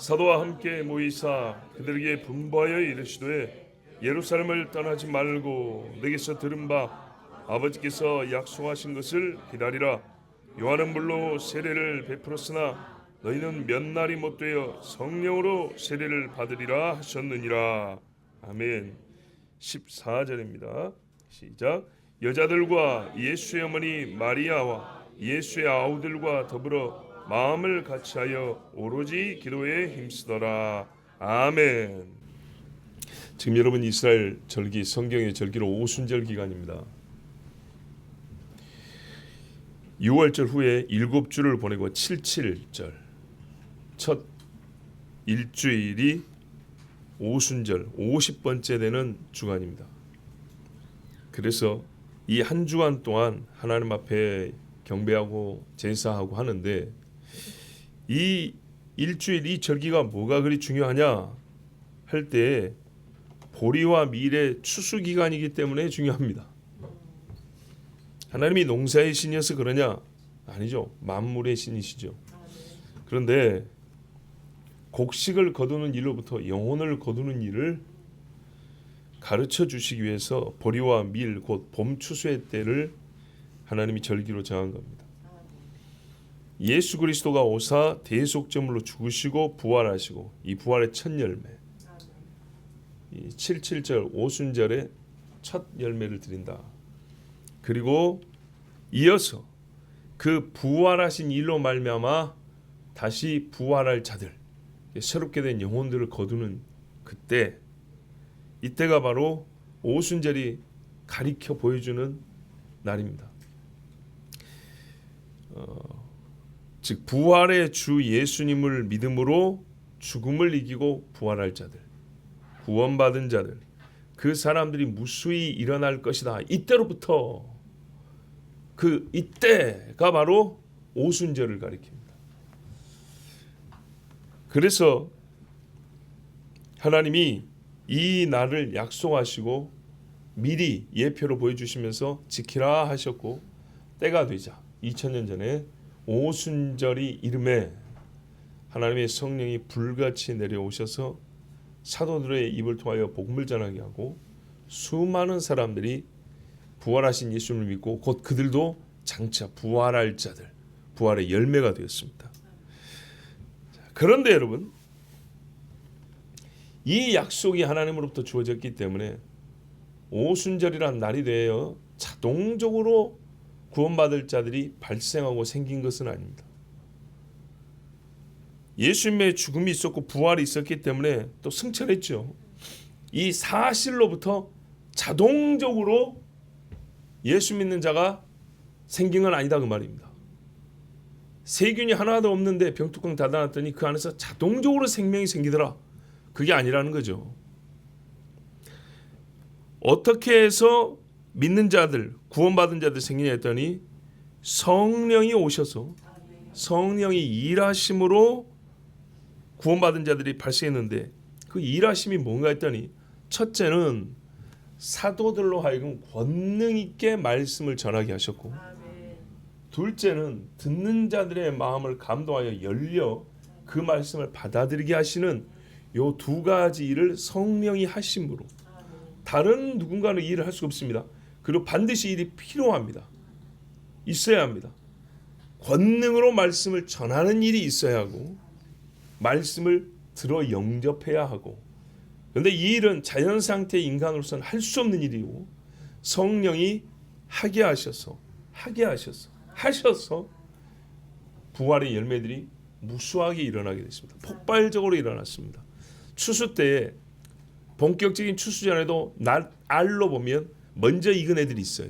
사도와 함께 모이사 그들에게 분부하여 이르시되 예루살렘을 떠나지 말고 내게서 들은 바 아버지께서 약속하신 것을 기다리라. 요한은 물로 세례를 베풀었으나 너희는 몇 날이 못되어 성령으로 세례를 받으리라 하셨느니라. 아멘. 14절입니다. 시작. 여자들과 예수의 어머니 마리아와 예수의 아우들과 더불어 마음을 같이하여 오로지 기도에 힘쓰더라. 아멘. 지금 여러분 이스라엘 절기, 성경의 절기로 오순절 기간입니다. 6월절 후에 7주를 보내고 77절 첫 일주일이 오순절 50번째 되는 주간입니다. 그래서 이 한 주간 동안 하나님 앞에 경배하고 제사하고 하는데 이 일주일 이 절기가 뭐가 그리 중요하냐 할 때 보리와 밀의 추수 기간이기 때문에 중요합니다. 하나님이 농사의 신이어서 그러냐? 아니죠. 만물의 신이시죠. 그런데 곡식을 거두는 일로부터 영혼을 거두는 일을 가르쳐 주시기 위해서 보리와 밀 곧 봄 추수의 때를 하나님이 절기로 정한 겁니다. 예수 그리스도가 오사 대속제물로 죽으시고 부활하시고 이 부활의 첫 열매 이 77절 오순절의 첫 열매를 드린다. 그리고 이어서 그 부활하신 일로 말미암아 다시 부활할 자들 새롭게 된 영혼들을 거두는 그때 이때가 바로 오순절이 가리켜 보여주는 날입니다. 즉 부활의 주 예수님을 믿음으로 죽음을 이기고 부활할 자들, 구원받은 자들, 그 사람들이 무수히 일어날 것이다. 이때로부터 그 이때가 바로 오순절을 가리킵니다. 그래서 하나님이 이 날을 약속하시고 미리 예표로 보여주시면서 지키라 하셨고 때가 되자 2000년 전에 오순절이 이름에 하나님의 성령이 불같이 내려오셔서 사도들의 입을 통하여 복음을 전하게 하고 수많은 사람들이 부활하신 예수님을 믿고 곧 그들도 장차 부활할 자들, 부활의 열매가 되었습니다. 그런데 여러분 이 약속이 하나님으로부터 주어졌기 때문에 오순절이란 날이 되어 자동적으로 구원받을 자들이 발생하고 생긴 것은 아닙니다. 예수님의 죽음이 있었고 부활이 있었기 때문에 또 승천했죠. 이 사실로부터 자동적으로 예수 믿는 자가 생긴 건 아니다 그 말입니다. 세균이 하나도 없는데 병뚜껑 닫아놨더니 그 안에서 자동적으로 생명이 생기더라. 그게 아니라는 거죠. 어떻게 해서 믿는 자들, 구원받은 자들 생기냐 했더니 성령이 오셔서 성령이 일하심으로 구원받은 자들이 발생했는데 그 일하심이 뭔가 했더니 첫째는 사도들로 하여금 권능 있게 말씀을 전하게 하셨고 둘째는 듣는 자들의 마음을 감동하여 열려 그 말씀을 받아들이게 하시는 요 두 가지 일을 성령이 하심으로 다른 누군가는 일을 할 수가 없습니다. 그리고 반드시 일이 필요합니다. 있어야 합니다. 권능으로 말씀을 전하는 일이 있어야 하고 말씀을 들어 영접해야 하고 그런데 이 일은 자연상태의 인간으로서는 할 수 없는 일이고 성령이 하게 하셔서 부활의 열매들이 무수하게 일어나게 됐습니다. 폭발적으로 일어났습니다. 추수 때에 본격적인 추수 전에도 알로 보면 먼저 익은 애들이 있어요.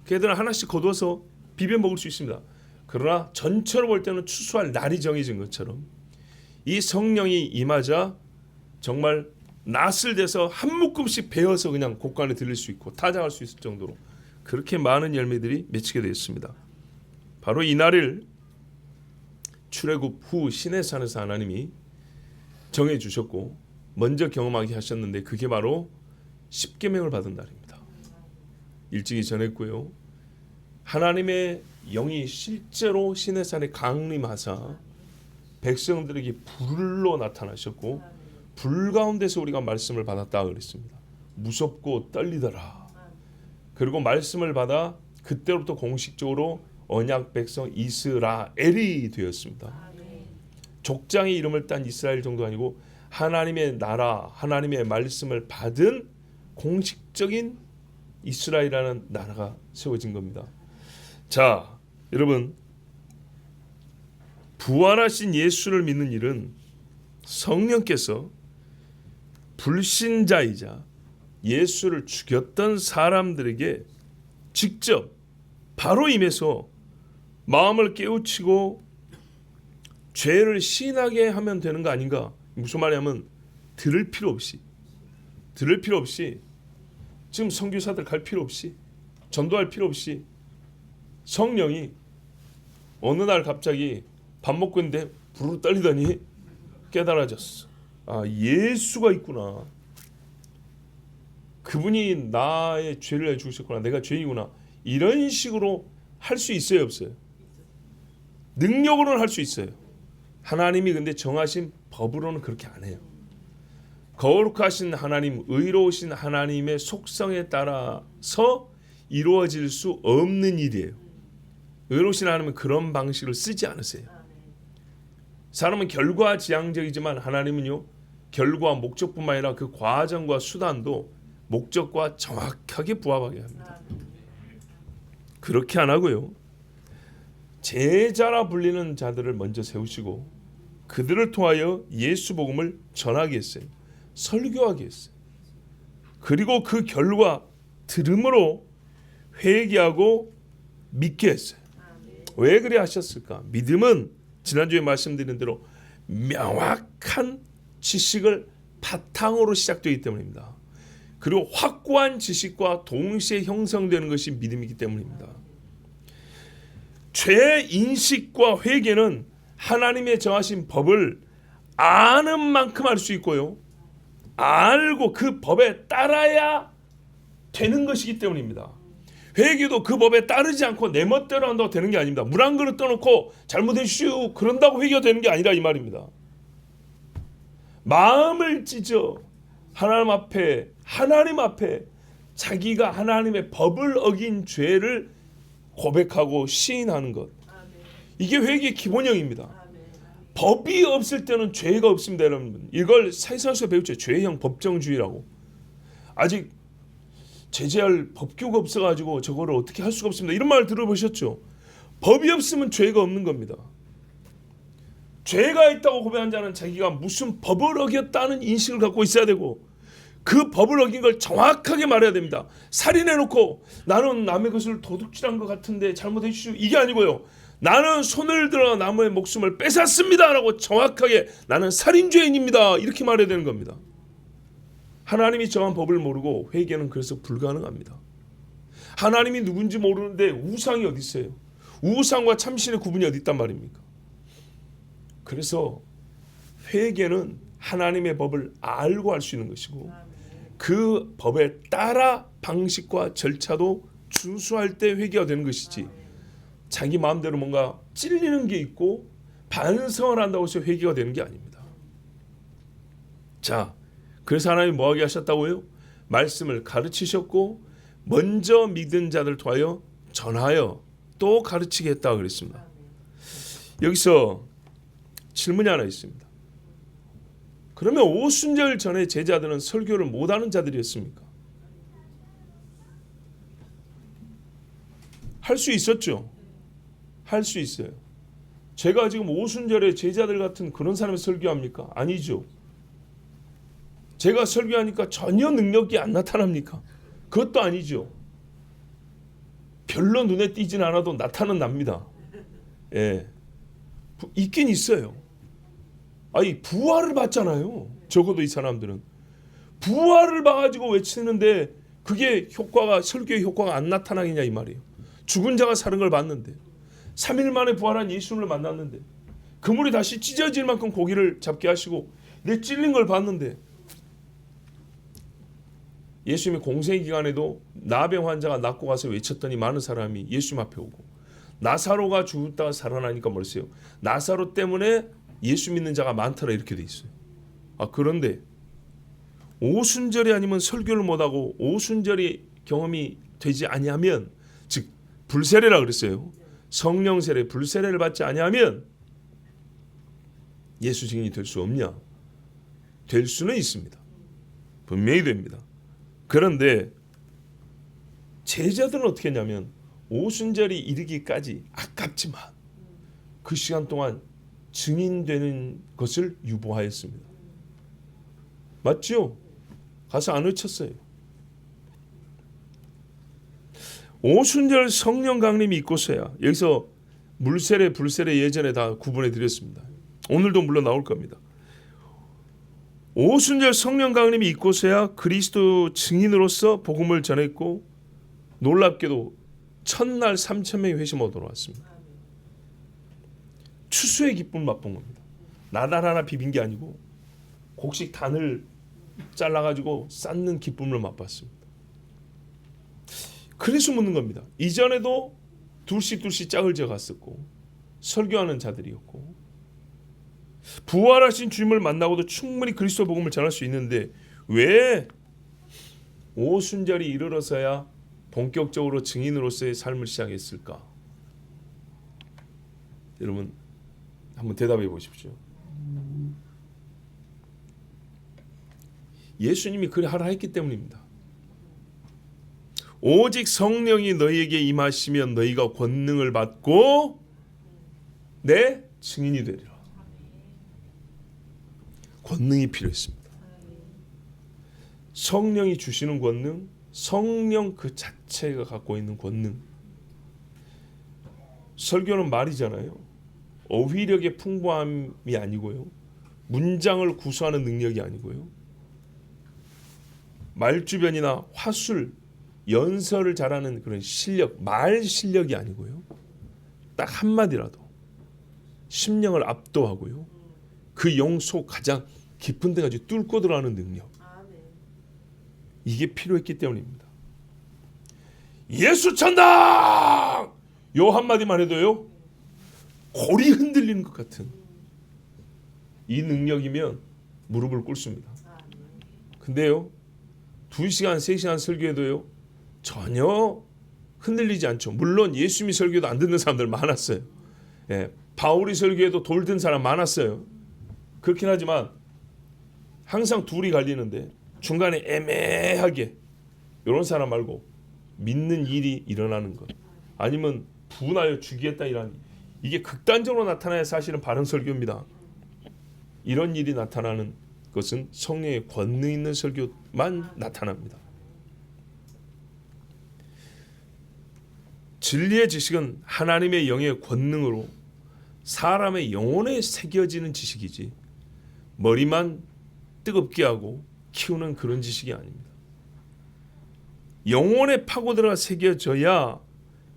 그 애들은 하나씩 거둬서 비벼 먹을 수 있습니다. 그러나 전체로 볼 때는 추수할 날이 정해진 것처럼 이 성령이 임하자 정말 낫을 대서 한 묶음씩 베어서 그냥 곡간에 들릴 수 있고 타작할 수 있을 정도로 그렇게 많은 열매들이 맺히게 되었습니다. 바로 이 날을 출애굽 후 시내산에서 하나님이 정해주셨고 먼저 경험하게 하셨는데 그게 바로 십계명을 받은 날입니다. 일찍이 전했고요. 하나님의 영이 실제로 시내산에 강림하사 백성들에게 불로 나타나셨고 불 가운데서 우리가 말씀을 받았다 그랬습니다. 무섭고 떨리더라. 그리고 말씀을 받아 그때부터 공식적으로 언약 백성 이스라엘이 되었습니다. 족장의 이름을 딴 이스라엘 정도 아니고 하나님의 나라, 하나님의 말씀을 받은 공식적인 이스라엘이라는 나라가 세워진 겁니다. 자, 여러분, 부활하신 예수를 믿는 일은 성령께서 불신자이자 예수를 죽였던 사람들에게 직접 바로 임해서 마음을 깨우치고 죄를 시인하게 하면 되는 거 아닌가? 무슨 말이냐면 들을 필요 없이 지금 선교사들 갈 필요 없이 전도할 필요 없이 성령이 어느 날 갑자기 밥 먹고 있는데 부르르 떨리더니 깨달아졌어. 아, 예수가 있구나. 그분이 나의 죄를 해주셨구나. 내가 죄이구나. 이런 식으로 할 수 있어요, 없어요? 능력으로는 할 수 있어요. 하나님이 근데 정하신 법으로는 그렇게 안 해요. 거룩하신 하나님, 의로우신 하나님의 속성에 따라서 이루어질 수 없는 일이에요. 의로우신 하나님은 그런 방식을 쓰지 않으세요. 사람은 결과지향적이지만 하나님은요, 결과 목적뿐만 아니라 그 과정과 수단도 목적과 정확하게 부합하게 합니다. 그렇게 안 하고요, 제자라 불리는 자들을 먼저 세우시고 그들을 통하여 예수 복음을 전하게 했어요. 설교하게 했어요. 그리고 그 결과 들음으로 회개하고 믿게 했어요. 왜 그래 하셨을까? 믿음은 지난주에 말씀드린 대로 명확한 지식을 바탕으로 시작되기 때문입니다. 그리고 확고한 지식과 동시에 형성되는 것이 믿음이기 때문입니다. 죄 인식과 회개는 하나님의 정하신 법을 아는 만큼 알 수 있고요, 알고 그 법에 따라야 되는 것이기 때문입니다. 회개도 그 법에 따르지 않고 내 멋대로 한다고 되는 게 아닙니다. 물 한 그릇 떠놓고 잘못했슈 그런다고 회개가 되는 게 아니라 이 말입니다. 마음을 찢어 하나님 앞에 자기가 하나님의 법을 어긴 죄를 고백하고 시인하는 것, 이게 회개의 기본형입니다. 법이 없을 때는 죄가 없습니다, 여러분. 이걸 사회사에서 배웠죠. 죄형 법정주의라고. 아직 제재할 법규가 없어가지고 저거를 어떻게 할 수가 없습니다, 이런 말 들어보셨죠? 법이 없으면 죄가 없는 겁니다. 죄가 있다고 고백한 자는 자기가 무슨 법을 어겼다는 인식을 갖고 있어야 되고 그 법을 어긴 걸 정확하게 말해야 됩니다. 살인해놓고 나는 남의 것을 도둑질한 것 같은데 잘못해 주시오, 이게 아니고요, 나는 손을 들어 남의 목숨을 뺏었습니다 라고 정확하게 나는 살인죄인입니다 이렇게 말해야 되는 겁니다. 하나님이 정한 법을 모르고 회개는 그래서 불가능합니다. 하나님이 누군지 모르는데 우상이 어디 있어요? 우상과 참신의 구분이 어디 있단 말입니까? 그래서 회개는 하나님의 법을 알고 할 수 있는 것이고 그 법에 따라 방식과 절차도 준수할 때 회개가 되는 것이지, 자기 마음대로 뭔가 찔리는 게 있고 반성을 한다고 해서 회개가 되는 게 아닙니다. 자, 그래서 하나님이 뭐하게 하셨다고요? 말씀을 가르치셨고 먼저 믿은 자들 통하여 전하여 또 가르치게 했다고 그랬습니다. 여기서 질문이 하나 있습니다. 그러면 오순절 전에 제자들은 설교를 못하는 자들이었습니까? 할 수 있었죠. 할 수 있어요. 제가 지금 오순절에 제자들 같은 그런 사람이 설교합니까? 아니죠. 제가 설교하니까 전혀 능력이 안 나타납니까? 그것도 아니죠. 별로 눈에 띄진 않아도 나타는 납니다. 예, 있긴 있어요. 아니, 부활을 봤잖아요. 적어도 이 사람들은 부활을 봐가지고 외치는데 그게 효과가, 설교의 효과가 안 나타나겠냐 이 말이에요. 죽은 자가 사는 걸 봤는데, 3일 만에 부활한 예수님을 만났는데, 그물이 다시 찢어질 만큼 고기를 잡게 하시고 내 찔린 걸 봤는데, 예수님이 공생 기간에도 나병 환자가 낫고 가서 외쳤더니 많은 사람이 예수님 앞에 오고, 나사로가 죽었다가 살아나니까 뭐랬어요? 나사로 때문에 예수 믿는 자가 많더라 이렇게 돼 있어요. 그런데 오순절이 아니면 설교를 못하고 오순절이 경험이 되지 아니하면, 즉 불세례라 그랬어요. 성령 세례, 불세례를 받지 아니하면 예수 증인이 될 수 없냐? 될 수는 있습니다. 분명히 됩니다. 그런데 제자들은 어떻게 했냐면 오순절이 이르기까지 아깝지만 그 시간 동안 증인되는 것을 유보하였습니다. 맞죠? 가서 안 외쳤어요. 오순절 성령 강림이 있고서야, 여기서 물세례 불세례 예전에 다 구분해 드렸습니다. 오늘도 물론 나올 겁니다. 오순절 성령 강림이 있고서야 그리스도 증인으로서 복음을 전했고, 놀랍게도 첫날 3,000명이 회심하도록 왔습니다. 추수의 기쁨을 맛본 겁니다. 나달 하나 비빈 게 아니고 곡식 단을 잘라가지고 쌓는 기쁨을 맛봤습니다. 그래서 묻는 겁니다. 이전에도 둘씩 짝을 지어 갔었고 설교하는 자들이었고 부활하신 주님을 만나고도 충분히 그리스도 복음을 전할 수 있는데 왜 오순절이 이르러서야 본격적으로 증인으로서의 삶을 시작했을까? 여러분 한번 대답해 보십시오. 예수님이 그리 하라 했기 때문입니다. 오직 성령이 너희에게 임하시면 너희가 권능을 받고 내 증인이 되리라. 권능이 필요했습니다. 성령이 주시는 권능, 성령 그 자체가 갖고 있는 권능. 설교는 말이잖아요. 어휘력의 풍부함이 아니고요. 문장을 구수하는 능력이 아니고요. 말주변이나 화술, 연설을 잘하는 그런 실력, 말 실력이 아니고요. 딱 한마디라도 심령을 압도하고요. 그 영 속 가장 깊은 데까지 뚫고 들어가는 능력. 이게 필요했기 때문입니다. 예수 천당! 요 한마디만 해도요. 골이 흔들리는 것 같은 이 능력이면 무릎을 꿇습니다. 근데요. 2시간, 3시간 설교해도요. 전혀 흔들리지 않죠. 물론 예수님이 설교도 안 듣는 사람들 많았어요. 예, 바울이 설교해도 돌 든 사람 많았어요. 그렇긴 하지만 항상 둘이 갈리는데 중간에 애매하게 이런 사람 말고 믿는 일이 일어나는 것 아니면 분하여 죽이겠다 이런 이게 극단적으로 나타나야 사실은 바른 설교입니다. 이런 일이 나타나는 것은 성령의 권능 있는 설교만 나타납니다. 진리의 지식은 하나님의 영의 권능으로 사람의 영혼에 새겨지는 지식이지 머리만 뜨겁게 하고 키우는 그런 지식이 아닙니다. 영혼에 파고들어 새겨져야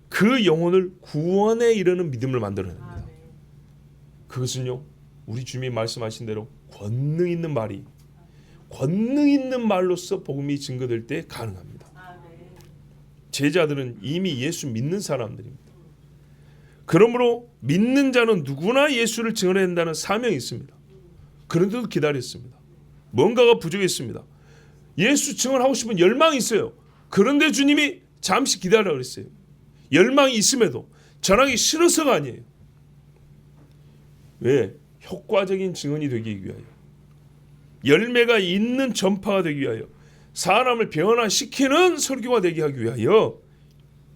그 영혼을 구원에 이르는 믿음을 만들어냅니다. 그것은요 우리 주님이 말씀하신 대로 권능 있는 말이 권능 있는 말로서 복음이 증거될 때 가능합니다. 제자들은 이미 예수 믿는 사람들입니다. 그러므로 믿는 자는 누구나 예수를 증언해야 한다는 사명이 있습니다. 그런데도 기다렸습니다. 뭔가가 부족했습니다. 예수 증언하고 싶은 열망이 있어요. 그런데 주님이 잠시 기다리라고 그랬어요. 열망이 있음에도 전하기 싫어서가 아니에요. 왜? 효과적인 증언이 되기 위하여, 열매가 있는 전파가 되기 위하여, 사람을 변화시키는 설교가 되게 하기 위하여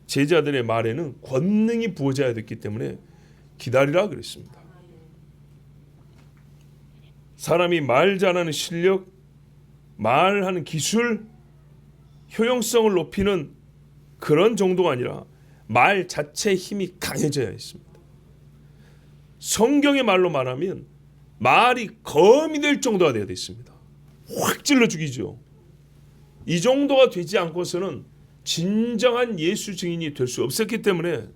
제자들의 말에는 권능이 부어져야 됐기 때문에 기다리라 그랬습니다. 사람이 말 잘하는 실력, 말하는 기술, 효용성을 높이는 그런 정도가 아니라 말 자체의 힘이 강해져야 했습니다. 성경의 말로 말하면 말이 검이 될 정도가 되어야 됐습니다. 확 찔러 죽이죠. 이 정도가 되지 않고서는 진정한 예수 증인이 될 수 없었기 때문에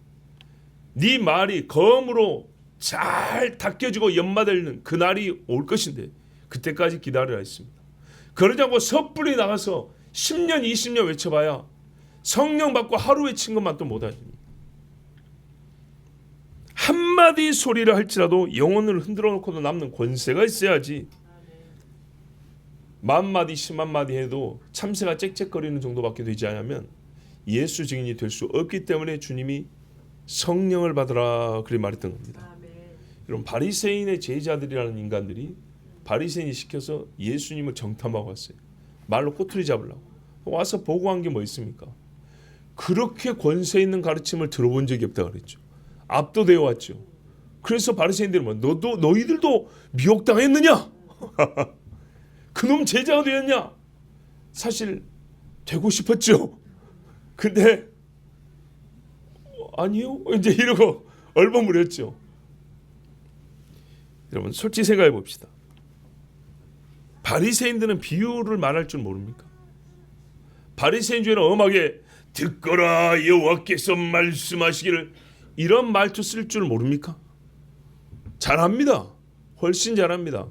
네 말이 검으로 잘 닦여지고 연마되는 그날이 올 것인데 그때까지 기다려야 했습니다. 그러지 않고 섣불리 나가서 10년 20년 외쳐봐야 성령 받고 하루 외친 것만 또 못하십니다. 한마디 소리를 할지라도 영혼을 흔들어 놓고도 남는 권세가 있어야지. 만마디 10만마디 해도 참새가 짹짹거리는 정도밖에 되지 않으면 예수 증인이 될 수 없기 때문에 주님이 성령을 받으라 그렇게 말했던 겁니다. 여러분, 바리새인의 제자들이라는 인간들이 바리새인이 시켜서 예수님을 정탐하고 왔어요. 말로 꼬투리 잡으려고. 와서 보고한 게 뭐 있습니까? 그렇게 권세 있는 가르침을 들어본 적이 없다 그랬죠. 압도되어 왔죠. 그래서 바리새인들은 뭐 너희들도 미혹당했느냐? 그놈 제자가 되었냐? 사실 되고 싶었죠. 근데 아니요 이제 이러고 얼버무렸죠. 여러분, 솔직히 생각해 봅시다. 바리새인들은 비유를 말할 줄 모릅니까? 바리새인 중에는 엄하게 듣거라 여호와께서 말씀하시기를, 이런 말투 쓸 줄 모릅니까? 잘합니다. 훨씬 잘합니다.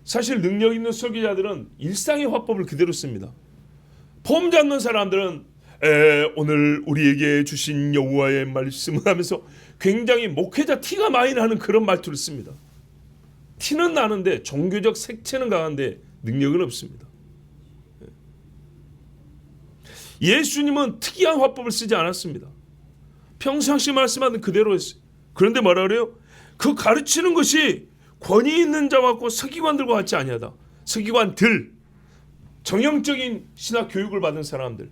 사실 능력 있는 설교자들은 일상의 화법을 그대로 씁니다. 폼 잡는 사람들은 오늘 우리에게 주신 여호와의 말씀을 하면서 굉장히 목회자 티가 많이 나는 그런 말투를 씁니다. 티는 나는데 종교적 색채는 강한데 능력은 없습니다. 예수님은 특이한 화법을 쓰지 않았습니다. 평상시 말씀하는 그대로 했어요. 그런데 뭐라 그래요? 그 가르치는 것이 권위 있는 자와 같고 서기관들과 같지 아니하다. 서기관들, 정형적인 신학 교육을 받은 사람들,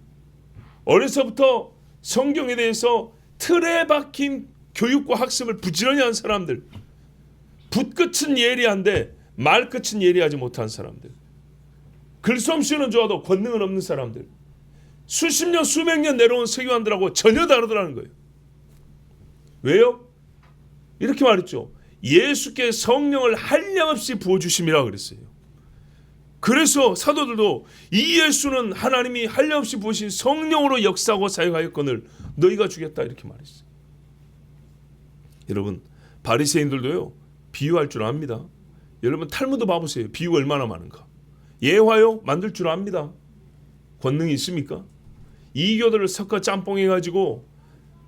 어려서부터 성경에 대해서 틀에 박힌 교육과 학습을 부지런히 한 사람들, 붓끝은 예리한데 말끝은 예리하지 못한 사람들, 글솜씨는 좋아도 권능은 없는 사람들, 수십 년 수백 년 내려온 서기관들하고 전혀 다르더라는 거예요. 왜요? 이렇게 말했죠. 예수께 성령을 한량없이 부어주심이라고 그랬어요. 그래서 사도들도 이 예수는 하나님이 한량없이 부으신 성령으로 역사하고 사역하였거늘 너희가 죽였다 이렇게 말했어요. 여러분, 바리새인들도요 비유할 줄 압니다. 여러분 탈무드 봐보세요. 비유 얼마나 많은가. 예화요 만들 줄 압니다. 권능이 있습니까? 이교들을 섞어 짬뽕해가지고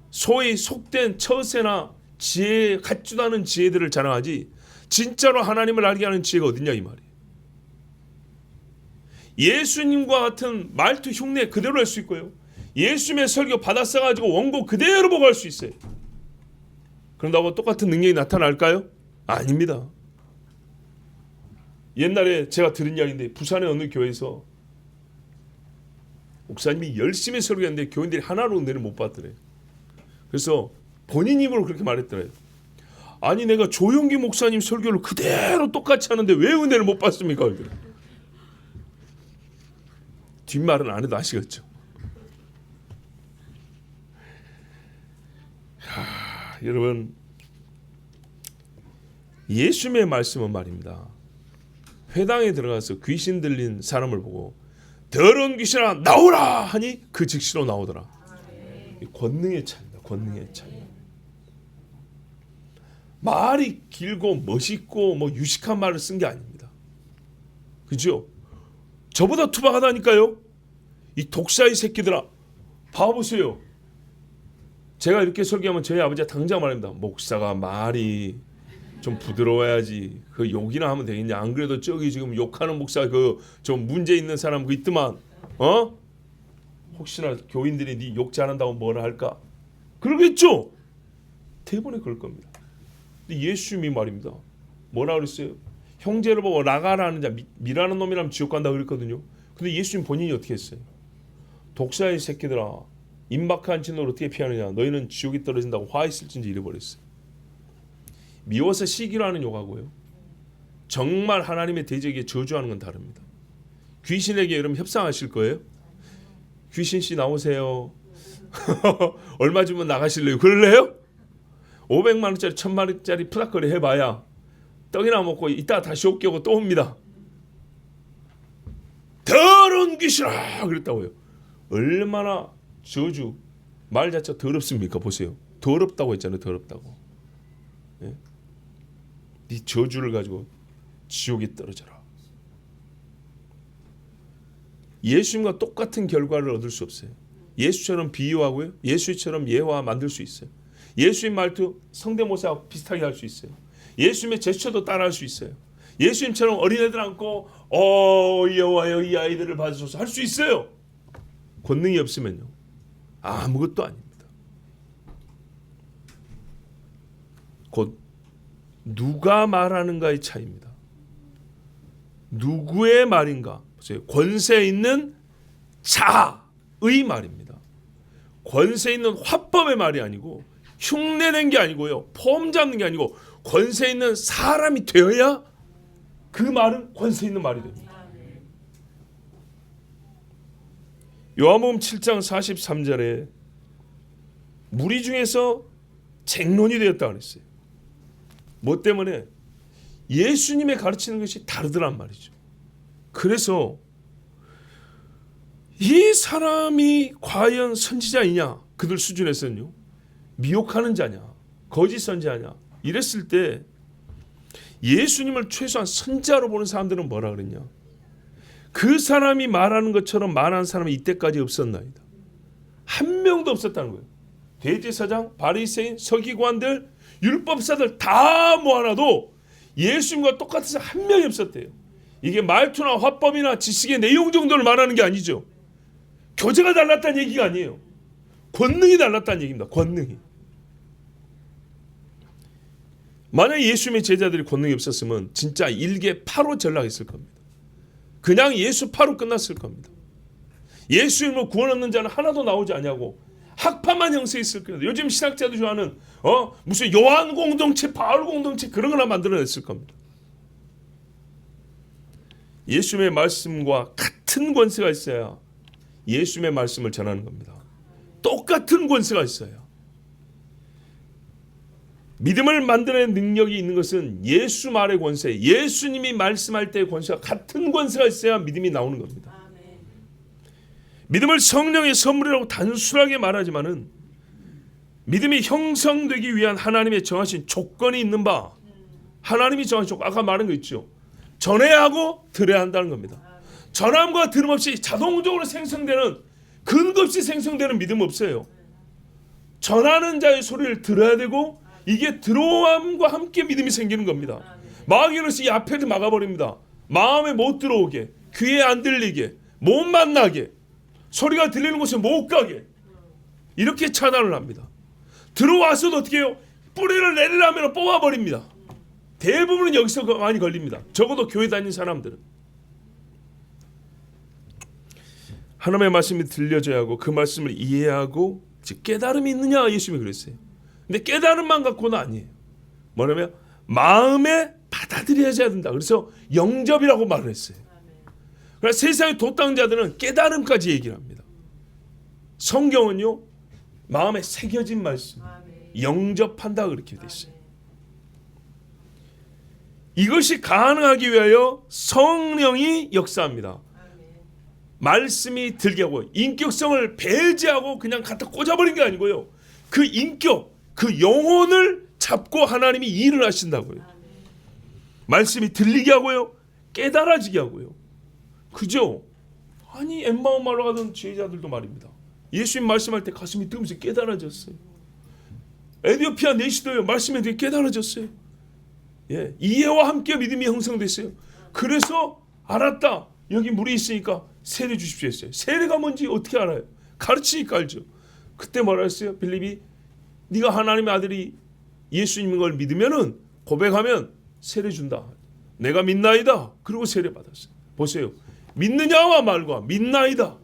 소위 속된 처세나 지혜, 갖지도 않은 지혜들을 자랑하지 진짜로 하나님을 알게 하는 지혜가 어딨냐 이 말이에요. 예수님과 같은 말투 흉내 그대로 할 수 있고요. 예수님의 설교 받아 써가지고 원고 그대로 보고 할 수 있어요. 그런다고 똑같은 능력이 나타날까요? 아닙니다. 옛날에 제가 들은 이야기인데 부산의 어느 교회에서 목사님이 열심히 설교했는데 교인들이 하나로 은혜를 못 받더래요. 그래서 본인 입으로 그렇게 말했더래요. 아니 내가 조용기 목사님 설교를 그대로 똑같이 하는데 왜 은혜를 못 받습니까? 뒷말은 안 해도 아시겠죠. 여러분, 예수님의 말씀은 말입니다. 회당에 들어가서 귀신 들린 사람을 보고 더러운 귀신아 나오라 하니 그 즉시로 나오더라. 권능의 차이입니다. 권능의 차이. 말이 길고 멋있고 뭐 유식한 말을 쓴 게 아닙니다. 그죠? 저보다 투박하다니까요. 이 독사의 새끼들아 봐보세요. 제가 이렇게 설교하면 저희 아버지가 당장 말합니다. 목사가 말이 좀 부드러워야지. 그 욕이나 하면 되겠냐. 안 그래도 저기 지금 욕하는 목사 그 좀 문제 있는 사람 그 있더만. 혹시나 교인들이 네 욕 잘한다고 뭐라 할까? 그러겠죠. 대부분이 그럴 겁니다. 근데 예수님이 말입니다. 뭐라 그랬어요? 형제를 보고 나가라는 자 미라는 놈이라면 지옥 간다 그랬거든요. 근데 예수님 본인이 어떻게 했어요? 독사의 새끼들아 임박한 진노를 어떻게 피하느냐. 너희는 지옥이 떨어진다고 화 있을진지 이래버렸어요. 미워서 시기로 하는 욕하고요. 정말 하나님의 대적에 저주하는 건 다릅니다. 귀신에게 여러분 협상하실 거예요? 귀신씨 나오세요. 얼마 주면 나가실래요? 그럴래요? 500만 원짜리 1000만 원짜리 푸닥거리 해봐야 떡이나 먹고 이따 다시 올게고 또 옵니다. 더러운 귀신아 그랬다고요. 얼마나 저주 말 자체가 더럽습니까? 보세요. 더럽다고 했잖아요. 더럽다고. 네 저주를 가지고 지옥에 떨어져라. 예수님과 똑같은 결과를 얻을 수 없어요. 예수처럼 비유하고요. 예수처럼 예화 만들 수 있어요. 예수님 말투 성대모사 비슷하게 할 수 있어요. 예수님의 제스처도 따라할 수 있어요. 예수님처럼 어린애들 안고 여호와여 이 아이들을 받으소서 할 수 있어요. 권능이 없으면요 아무것도 아닙니다. 곧 누가 말하는가의 차이입니다. 누구의 말인가? 보세요. 권세 있는 자의 말입니다. 권세 있는 화법의 말이 아니고 흉내낸 게 아니고요. 폼 잡는 게 아니고 권세 있는 사람이 되어야 그 말은 권세 있는 말이 됩니다. 요한복음 7장 43절에 무리 중에서 쟁론이 되었다 그랬어요. 뭐 때문에? 예수님의 가르치는 것이 다르더란 말이죠. 그래서 이 사람이 과연 선지자이냐? 그들 수준에서는요. 미혹하는 자냐? 거짓 선지자냐? 이랬을 때 예수님을 최소한 선지자로 보는 사람들은 뭐라 그랬냐? 그 사람이 말하는 것처럼 말하는 사람이 이때까지 없었나이다. 한 명도 없었다는 거예요. 대제사장, 바리새인, 서기관들, 율법사들 다 모아놔도 예수님과 똑같아서 한 명이 없었대요. 이게 말투나 화법이나 지식의 내용 정도를 말하는 게 아니죠. 교제가 달랐다는 얘기가 아니에요. 권능이 달랐다는 얘기입니다. 권능이. 만약에 예수님의 제자들이 권능이 없었으면 진짜 일개 파로 전락했을 겁니다. 그냥 예수 파로 끝났을 겁니다. 예수님을 구원 얻는 자는 하나도 나오지 않냐고 학파만 형성했을 겁니다. 요즘 신학자들 좋아하는 무슨 요한 공동체, 바울 공동체 그런 거나 만들어냈을 겁니다. 예수님의 말씀과 같은 권세가 있어야 예수님의 말씀을 전하는 겁니다. 똑같은 권세가 있어요. 믿음을 만드는 능력이 있는 것은 예수 말의 권세, 예수님이 말씀할 때의 권세와 같은 권세가 있어야 믿음이 나오는 겁니다. 믿음을 성령의 선물이라고 단순하게 말하지만은 믿음이 형성되기 위한 하나님의 정하신 조건이 있는 바, 하나님이 정하신 조건, 아까 말한 거 있죠. 전해야 하고 들어야 한다는 겁니다. 전함과 들음 없이 자동적으로 생성되는, 근거 없이 생성되는 믿음 없어요. 전하는 자의 소리를 들어야 되고 이게 들어옴과 함께 믿음이 생기는 겁니다. 마귀로서 이 앞에를 막아버립니다. 마음에 못 들어오게, 귀에 안 들리게, 못 만나게, 소리가 들리는 곳에 못 가게 이렇게 차단을 합니다. 들어와서도 어떻게 해요? 뿌리를 내리려면 뽑아버립니다. 대부분은 여기서 많이 걸립니다. 적어도 교회 다니는 사람들은. 하나님의 말씀이 들려져야 하고 그 말씀을 이해하고 즉 깨달음이 있느냐 예수님이 그랬어요. 근데 깨달음만 갖고는 아니에요. 뭐냐면 마음에 받아들여야 된다. 그래서 영접이라고 말을 했어요. 그래서 세상의 도당자들은 깨달음까지 얘기를 합니다. 성경은요 마음에 새겨진 말씀 영접한다 그렇게 돼 있어요. 이것이 가능하기 위하여 성령이 역사합니다. 말씀이 들게 하고 인격성을 배제하고 그냥 갖다 꽂아버린 게 아니고요. 그 인격, 그 영혼을 잡고 하나님이 일을 하신다고요. 말씀이 들리게 하고요. 깨달아지게 하고요. 그죠? 아니 엠마오마로 가던 제자들도 말입니다. 예수님 말씀할 때 가슴이 뜨면서 깨달아졌어요. 에티오피아 내시도요. 말씀에 대해 깨달아졌어요. 예, 이해와 함께 믿음이 형성됐어요. 그래서 알았다. 여기 물이 있으니까 세례 주십시오 했어요. 세례가 뭔지 어떻게 알아요? 가르치니까 알죠. 그때 뭐라 했어요? 빌립이 네가 하나님의 아들이 예수님인 걸 믿으면은 고백하면 세례 준다. 내가 믿나이다. 그리고 세례 받았어요. 보세요. 믿느냐와 말과 믿나이다.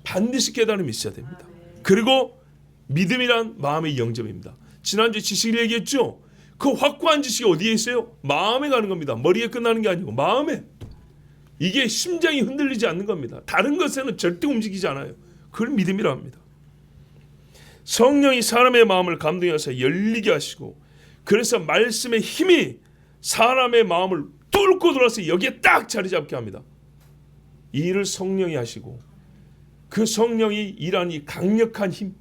반드시 깨달음이 있어야 됩니다. 그리고 믿음이란 마음의 영접입니다. 지난주에 지식을 얘기했죠. 그 확고한 지식이 어디에 있어요? 마음에 가는 겁니다. 머리에 끝나는 게 아니고 마음에. 이게 심장이 흔들리지 않는 겁니다. 다른 것에는 절대 움직이지 않아요. 그걸 믿음이라 합니다. 성령이 사람의 마음을 감동해서 열리게 하시고 그래서 말씀의 힘이 사람의 마음을 뚫고 들어와서 여기에 딱 자리 잡게 합니다. 이 일을 성령이 하시고 그 성령이 일하는 이 강력한 힘,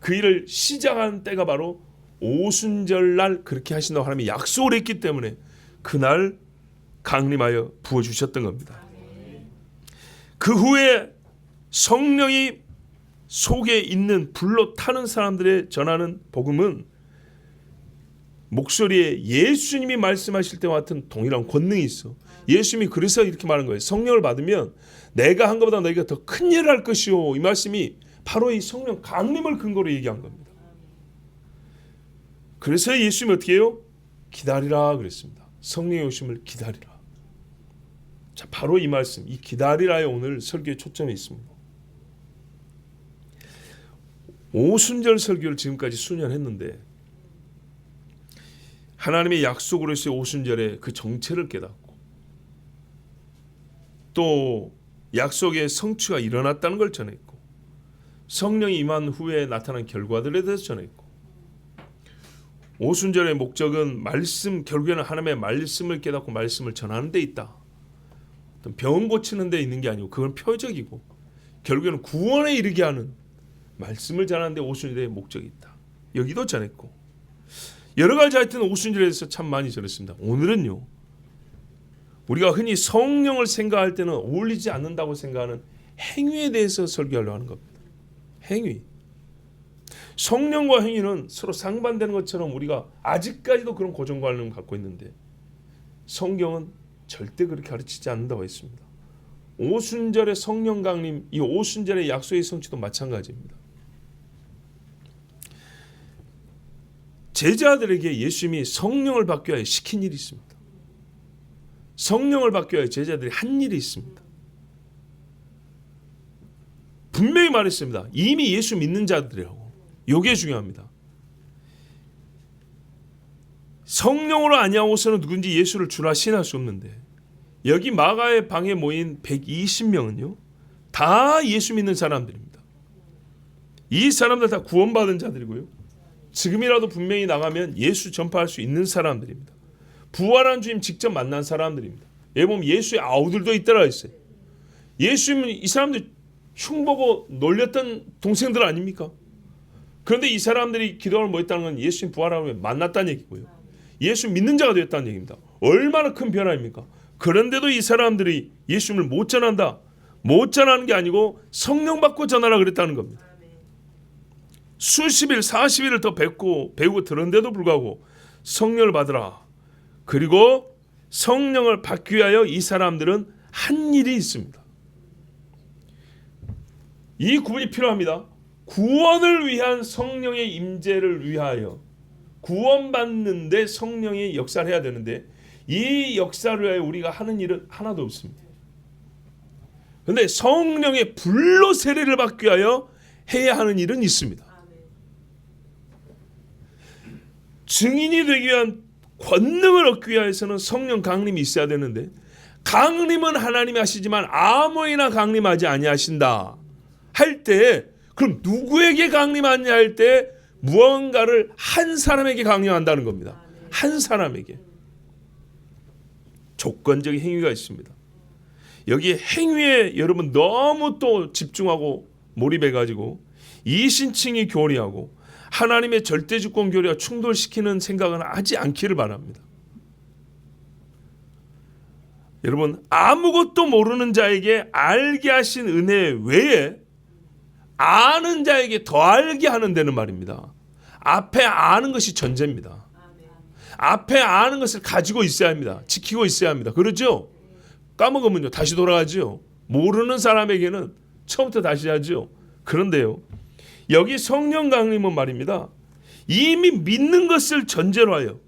그 일을 시작한 때가 바로 오순절날 그렇게 하신다고 하나님이 약속을 했기 때문에 그날 강림하여 부어주셨던 겁니다. 그 후에 성령이 속에 있는 불로 타는 사람들의 전하는 복음은 목소리에 예수님이 말씀하실 때와 같은 동일한 권능이 있어. 예수님이 그래서 이렇게 말한 거예요. 성령을 받으면 내가 한 것보다 너희가 더 큰 일을 할 것이요. 이 말씀이 바로 이 성령 강림을 근거로 얘기한 겁니다. 그래서 예수님이 어떻게 해요? 기다리라 그랬습니다. 성령의 오심을 기다리라. 자, 바로 이 말씀, 이 기다리라에 오늘 설교에 초점이 있습니다. 오순절 설교를 지금까지 수년했는데 하나님의 약속으로서의 오순절의 그 정체를 깨닫고 또 약속의 성취가 일어났다는 걸 전했고 성령이 임한 후에 나타난 결과들에 대해서 전했고 오순절의 목적은 말씀, 결국에는 하나님의 말씀을 깨닫고 말씀을 전하는 데 있다. 어떤 병 고치는 데 있는 게 아니고 그건 표적이고 결국에는 구원에 이르게 하는 말씀을 전하는 데 오순절의 목적이 있다. 여기도 전했고 여러 가지 하여튼 오순절에 대해서 참 많이 전했습니다. 오늘은요. 우리가 흔히 성령을 생각할 때는 어울리지 않는다고 생각하는 행위에 대해서 설교하려고 하는 겁니다. 행위. 성령과 행위는 서로 상반되는 것처럼 우리가 아직까지도 그런 고정관념을 갖고 있는데 성경은 절대 그렇게 가르치지 않는다고 했습니다. 오순절의 성령 강림, 이 오순절의 약속의 성취도 마찬가지입니다. 제자들에게 예수님이 성령을 받기 위하여 시킨 일이 있습니다. 성령을 받기 위하여 제자들이 한 일이 있습니다. 분명히 말했습니다. 이미 예수 믿는 자들이라고. 이게 중요합니다. 성령으로 아니하고서는 누군지 예수를 주라 시인할 수 없는데 여기 마가의 방에 모인 120명은요. 다 예수 믿는 사람들입니다. 이 사람들 다 구원받은 자들이고요. 지금이라도 분명히 나가면 예수 전파할 수 있는 사람들입니다. 부활한 주님 직접 만난 사람들입니다. 여기 보면 예수의 아우들도 있더라 했어요. 예수님은 이 사람들 흉보고 놀렸던 동생들 아닙니까? 그런데 이 사람들이 기도를 못했다는 건 예수님 부활하면 만났다는 얘기고요. 예수 믿는 자가 되었다는 얘기입니다. 얼마나 큰 변화입니까? 그런데도 이 사람들이 예수님을 못 전한다. 못 전하는 게 아니고 성령 받고 전하라 그랬다는 겁니다. 수십 일, 40일을 더 배우고 들었는데도 불구하고 성령을 받으라. 그리고 성령을 받기 위하여 이 사람들은 한 일이 있습니다. 이 구분이 필요합니다. 구원을 위한 성령의 임재를 위하여 구원받는데 성령이 역사를 해야 되는데 이 역사를 위하여 우리가 하는 일은 하나도 없습니다. 그런데 성령의 불로 세례를 받기 위하여 해야 하는 일은 있습니다. 증인이 되기 위한 권능을 얻기 위해서는 성령 강림이 있어야 되는데 강림은 하나님이 하시지만 아무에나 강림하지 아니하신다 할 때 그럼 누구에게 강림하냐 할 때 무언가를 한 사람에게 강림한다는 겁니다. 한 사람에게. 조건적인 행위가 있습니다. 여기 행위에 여러분 너무 또 집중하고 몰입해가지고 이신칭이 교리하고 하나님의 절대주권 교리와 충돌시키는 생각은 하지 않기를 바랍니다. 여러분 아무것도 모르는 자에게 알게 하신 은혜 외에 아는 자에게 더 알게 하는 데는 말입니다. 앞에 아는 것이 전제입니다. 앞에 아는 것을 가지고 있어야 합니다. 지키고 있어야 합니다. 그렇죠? 까먹으면요 다시 돌아가죠. 모르는 사람에게는 처음부터 다시 하죠. 그런데요 여기 성령 강림은 말입니다. 이미 믿는 것을 전제로 하여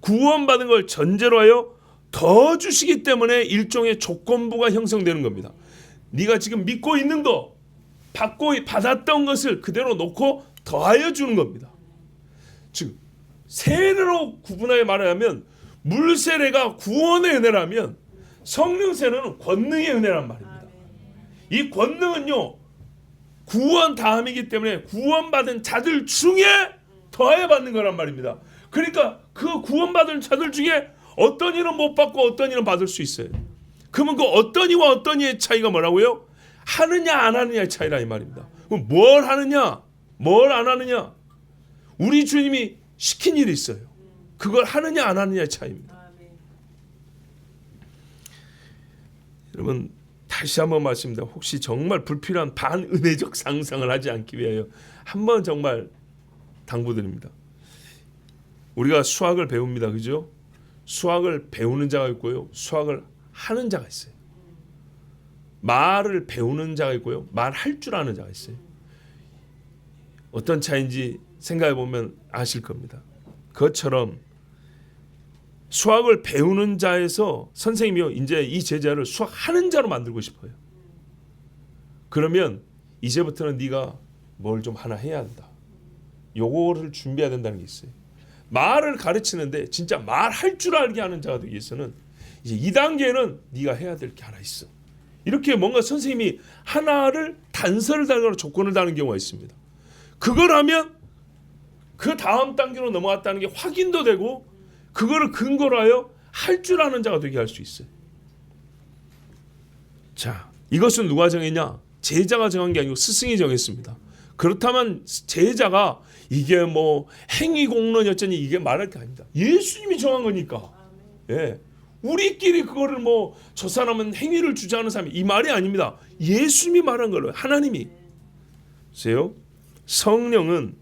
구원받은 걸 전제로 하여 더 주시기 때문에 일종의 조건부가 형성되는 겁니다. 네가 지금 믿고 있는 거 받았던 것을 그대로 놓고 더하여 주는 겁니다. 즉 세례로 구분하여 말하면 물 세례가 구원의 은혜라면 성령 세례는 권능의 은혜란 말입니다. 이 권능은요 구원 다음이기 때문에 구원받은 자들 중에 더하여 받는 거란 말입니다. 그러니까 그 구원받은 자들 중에 어떤 이는 못 받고 어떤 이는 받을 수 있어요. 그러면 그 어떤 이와 어떤 이의 차이가 뭐라고요? 하느냐 안 하느냐의 차이라 이 말입니다. 그럼 뭘 하느냐 뭘 안 하느냐 우리 주님이 시킨 일이 있어요. 그걸 하느냐 안 하느냐의 차이입니다. 여러분 다시 한번 말씀드립니다. 혹시 정말 불필요한 반은혜적 상상을 하지 않기 위하여 한번 정말 당부드립니다. 우리가 수학을 배웁니다. 그죠? 수학을 배우는 자가 있고요. 수학을 하는 자가 있어요. 말을 배우는 자가 있고요. 말할 줄 아는 자가 있어요. 어떤 차이인지 생각해 보면 아실 겁니다. 그것처럼 수학을 배우는 자에서 선생님이요, 이제 이 제자를 수학하는 자로 만들고 싶어요. 그러면 이제부터는 네가 뭘 좀 하나 해야 한다. 요거를 준비해야 된다는 게 있어요. 말을 가르치는데 진짜 말할 줄 알게 하는 자가 되기 위해서는 이제 2단계는 네가 해야 될 게 하나 있어. 이렇게 뭔가 선생님이 하나를 단서를 달거나 조건을 다는 경우가 있습니다. 그걸 하면 그 다음 단계로 넘어갔다는 게 확인도 되고 그거를 근거로 하여 할 줄 아는 자가 되게 할 수 있어요. 자, 이것은 누가 정했냐? 제자가 정한 게 아니고 스승이 정했습니다. 그렇다면 제자가 이게 뭐 행위 공론 여전히 이게 말할 게 아닙니다. 예수님이 정한 거니까. 예. 우리끼리 그거를 뭐 저 사람은 행위를 주장하는 사람이 이 말이 아닙니다. 예수님이 말한 걸로 하나님이. 보세요. 성령은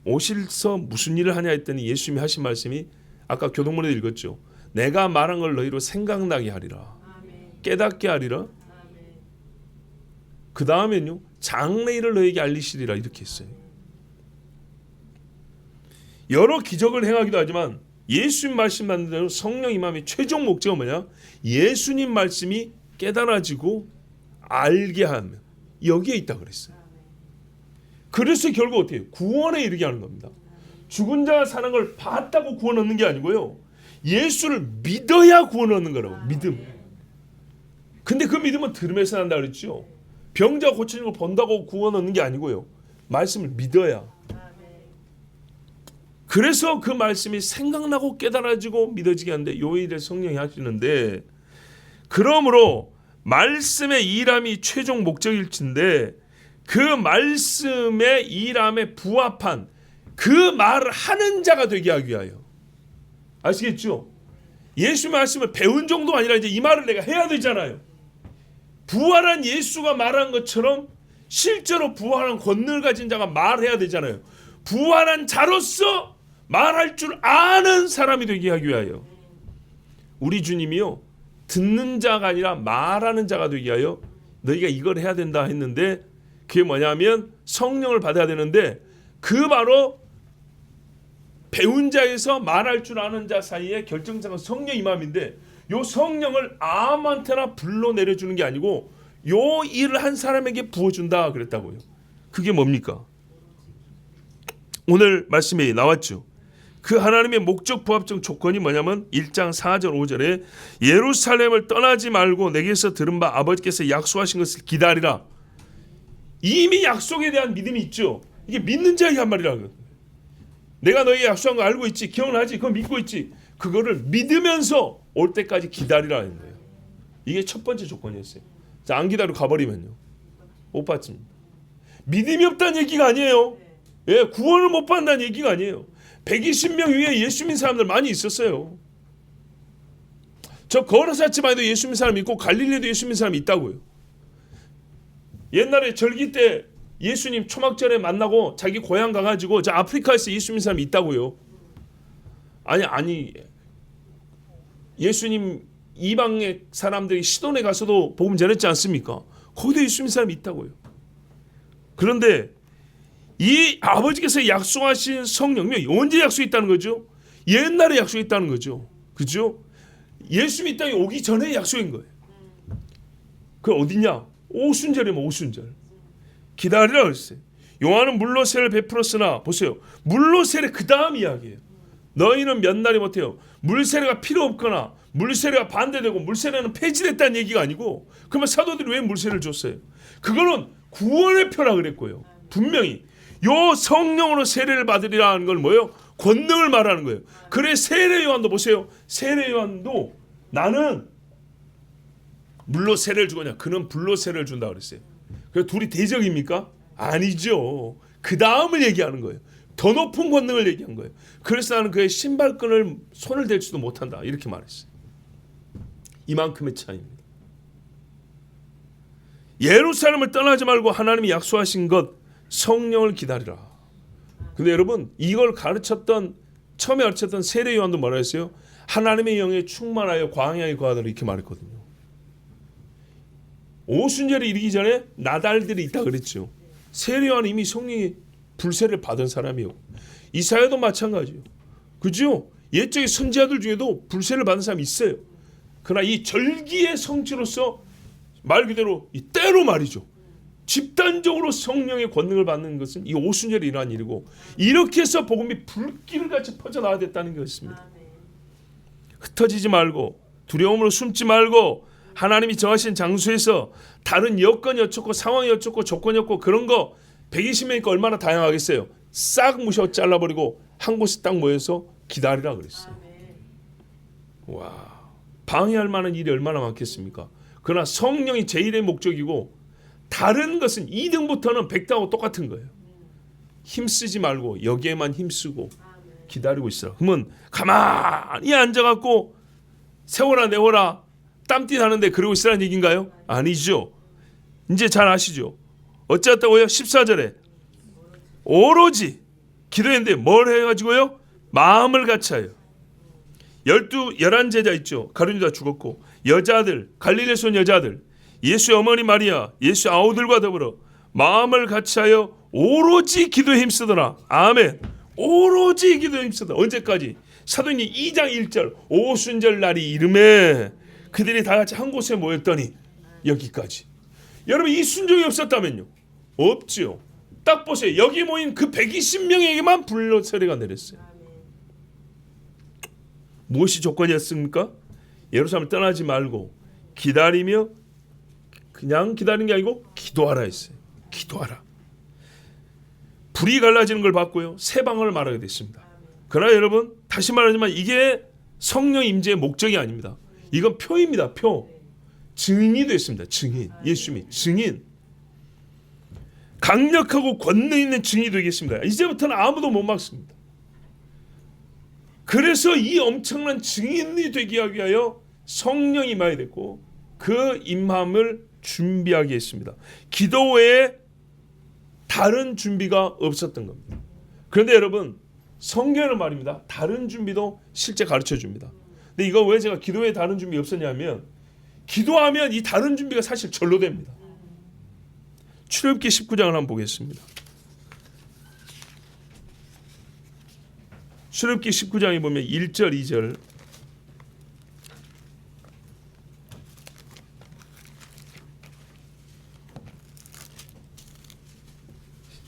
오실서 무슨 일을 하냐 했더니 예수님이 하신 말씀이 아까 교동문에 읽었죠. 내가 말한 걸 너희로 생각나게 하리라. 깨닫게 하리라. 그 다음엔요. 장래일을 너에게 알리시리라 이렇게 했어요. 여러 기적을 행하기도 하지만 예수님 말씀하는 대로 성령 임함의 최종 목적은 뭐냐? 예수님 말씀이 깨달아지고 알게 하면 여기에 있다 그랬어요. 그래서 결국 어떻게 해요? 구원에 이르게 하는 겁니다. 죽은 자가 사는 걸 봤다고 구원 얻는 게 아니고요. 예수를 믿어야 구원 얻는 거라고. 믿음. 근데 그 믿음은 들음에서 난다 그랬죠. 병자 고치는 걸 본다고 구원 얻는 게 아니고요. 말씀을 믿어야. 그래서 그 말씀이 생각나고 깨달아지고 믿어지게 하는데 요 일을 성령이 하시는데, 그러므로 말씀의 일함이 최종 목적일진데 그 말씀의 일함에 부합한 그 말을 하는 자가 되게 하기 위하여. 아시겠죠? 예수 말씀을 배운 정도가 아니라 이제 이 말을 내가 해야 되잖아요. 부활한 예수가 말한 것처럼 실제로 부활한 권능을 가진 자가 말해야 되잖아요. 부활한 자로서 말할 줄 아는 사람이 되게 하기 위하여. 우리 주님이요, 듣는 자가 아니라 말하는 자가 되게 하여 너희가 이걸 해야 된다 했는데, 그게 뭐냐면 성령을 받아야 되는데, 그 바로 배운 자에서 말할 줄 아는 자 사이에 결정장은 성령 임함인데, 요 성령을 아무한테나 불러 내려주는 게 아니고 요 일을 한 사람에게 부어준다 그랬다고요. 그게 뭡니까? 오늘 말씀에 나왔죠. 그 하나님의 목적 부합적 조건이 뭐냐면 1장 4절 5절에 예루살렘을 떠나지 말고 내게서 들은 바 아버지께서 약속하신 것을 기다리라. 이미 약속에 대한 믿음이 있죠. 이게 믿는 자에게 한 말이라고요. 내가 너에게 약속한 거 알고 있지, 기억나지, 그거 믿고 있지. 그거를 믿으면서 올 때까지 기다리라는 거예요. 이게 첫 번째 조건이었어요. 자, 안 기다리고 가버리면요, 못 받습니다. 믿음이 없다는 얘기가 아니에요. 예, 구원을 못 받는다는 얘기가 아니에요. 120명 위에 예수 믿는 사람들 많이 있었어요. 저 거라사치만 해도 예수 믿는 사람이 있고 갈릴리도 예수 믿는 사람이 있다고요. 옛날에 절기 때 예수님 초막절에 만나고 자기 고향 가가지고 저 아프리카에서 예수 믿는 사람이 있다고요. 아니 예수님 이방의 사람들이 시돈에 가서도 복음 전했지 않습니까? 거기도 예수 믿는 사람이 있다고요. 그런데 이 아버지께서 약속하신 성령이 언제 약속했다는 거죠? 옛날에 약속했다는 거죠. 그죠? 예수 이 땅에 오기 전에 약속인 거예요. 그 어디냐? 오순절이면 오순절. 기다리라 그랬어요. 요한은 물로 세를 베풀었으나, 보세요, 물로 세례 그 다음 이야기예요. 너희는 몇 날이 못해요. 물세례가 필요 없거나 물세례가 반대되고 물세례는 폐지됐다는 얘기가 아니고, 그러면 사도들이 왜 물세례를 줬어요? 그거는 구원의 표라 그랬고요. 분명히 요 성령으로 세례를 받으리라는 걸 뭐예요? 권능을 말하는 거예요. 그래 세례 요한도 보세요. 세례 요한도 나는 물로 세례를 주거냐, 그는 불로 세례를 준다 그랬어요. 그래서 둘이 대적입니까? 아니죠. 그 다음을 얘기하는 거예요. 더 높은 권능을 얘기한 거예요. 그래서 나는 그의 신발끈을 손을 댈 수도 못한다 이렇게 말했어요. 이만큼의 차이입니다. 예루살렘을 떠나지 말고 하나님이 약속하신 것 성령을 기다리라. 근데 여러분 이걸 가르쳤던 처음에 가르쳤던 세례 요한도 뭐라 했어요? 하나님의 영에 충만하여 광야에 거하더라 이렇게 말했거든요. 오순절이 이르기 전에 나달들이 있다 그랬죠. 세례 요한은 이미 성령의 불세를 받은 사람이요. 이사야도 마찬가지요. 그죠? 옛적의 선지자들 중에도 불세를 받은 사람이 있어요. 그러나 이 절기의 성취로서 말 그대로 이 때로 말이죠. 집단적으로 성령의 권능을 받는 것은 이 오순절에 일어난 일이고 이렇게 해서 복음이 불길같이 퍼져나와야 됐다는 것입니다. 흩어지지 말고 두려움으로 숨지 말고 하나님이 정하신 장소에서 다른 여건이 어쩌고 상황이 어쩌고 조건이 없고 그런 거 120명이니까 얼마나 다양하겠어요. 싹 무셔 잘라버리고 한 곳에 딱 모여서 기다리라 그랬어요. 와, 방해할 만한 일이 얼마나 많겠습니까? 그러나 성령이 제1의 목적이고 다른 것은 2등부터는 100등하고 똑같은 거예요. 힘쓰지 말고 여기에만 힘쓰고 기다리고 있어라. 그러면 가만히 앉아갖고 세워라 내워라 땀띠 나는데 그러고 있으라는 얘기인가요? 아니죠. 이제 잘 아시죠? 어찌했다고요? 14절에 오로지 기도했는데 뭘 해가지고요? 마음을 같이하여 11 제자 있죠. 가룟유다 죽었고 여자들 갈릴리에서 온 여자들 예수의 어머니 마리아 예수 아우들과 더불어 마음을 같이하여 오로지 기도에 힘쓰더라. 아멘. 오로지 기도에 힘쓰더라. 언제까지? 사도행전 2장 1절 오순절 날이 이름에 그들이 다 같이 한 곳에 모였더니 여기까지. 여러분 이 순종이 없었다면요? 없지요. 딱 보세요. 여기 모인 그 120명에게만 불로 세례가 내렸어요. 무엇이 조건이었습니까? 예루살렘을 떠나지 말고 기다리며 그냥 기다리는 게 아니고 기도하라 했어요. 기도하라. 불이 갈라지는 걸 봤고요. 새 방언을 말하게 됐습니다. 그러나 여러분 다시 말하지만 이게 성령 임재의 목적이 아닙니다. 이건 표입니다. 표. 증인이 됐습니다. 증인. 예수님이 증인. 강력하고 권능 있는 증인이 되겠습니다. 이제부터는 아무도 못 막습니다. 그래서 이 엄청난 증인이 되기 위하여 성령이 임하게 됐고 그 임함을 준비하게 했습니다. 기도 외에 다른 준비가 없었던 겁니다. 그런데 여러분 성경은 말입니다. 다른 준비도 실제 가르쳐 줍니다. 근데 이거 왜 제가 기도 외에 다른 준비 없었냐면 기도하면 이 다른 준비가 사실 절로 됩니다. 출애굽기 19장을 한번 보겠습니다. 출애굽기 19장에 보면 1절 2절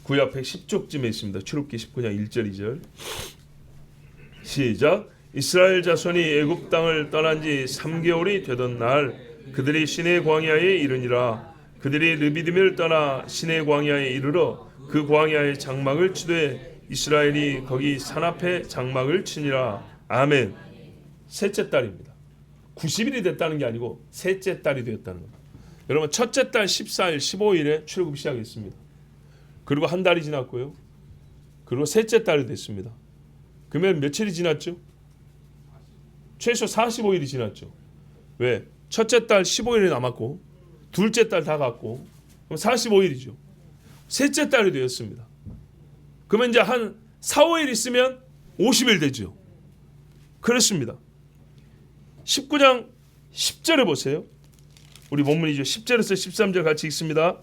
구약 110쪽쯤에 있습니다. 출애굽기 19장 1절 2절 시작. 이스라엘 자손이 애굽 땅을 떠난 지 3개월이 되던 날 그들이 시내 광야에 이르니라. 그들이 르비딤을 떠나 시내 광야에 이르러 그 광야의 장막을 치되 이스라엘이 거기 산 앞에 장막을 치니라. 아멘. 셋째 달입니다. 90일이 됐다는 게 아니고 셋째 달이 되었다는 겁니다. 여러분 첫째 달 14일 15일에 출애굽 시작했습니다. 그리고 한 달이 지났고요. 그리고 셋째 달이 됐습니다. 그러면 며칠이 지났죠? 최소 45일이 지났죠. 왜? 첫째 달 15일이 남았고 둘째 달 다 갔고 그럼 45일이죠. 셋째 달이 되었습니다. 그러면 이제 한 4, 5일 있으면 50일 되죠. 그렇습니다. 19장 10절에 보세요. 우리 본문이죠. 10절에서 13절 같이 읽습니다.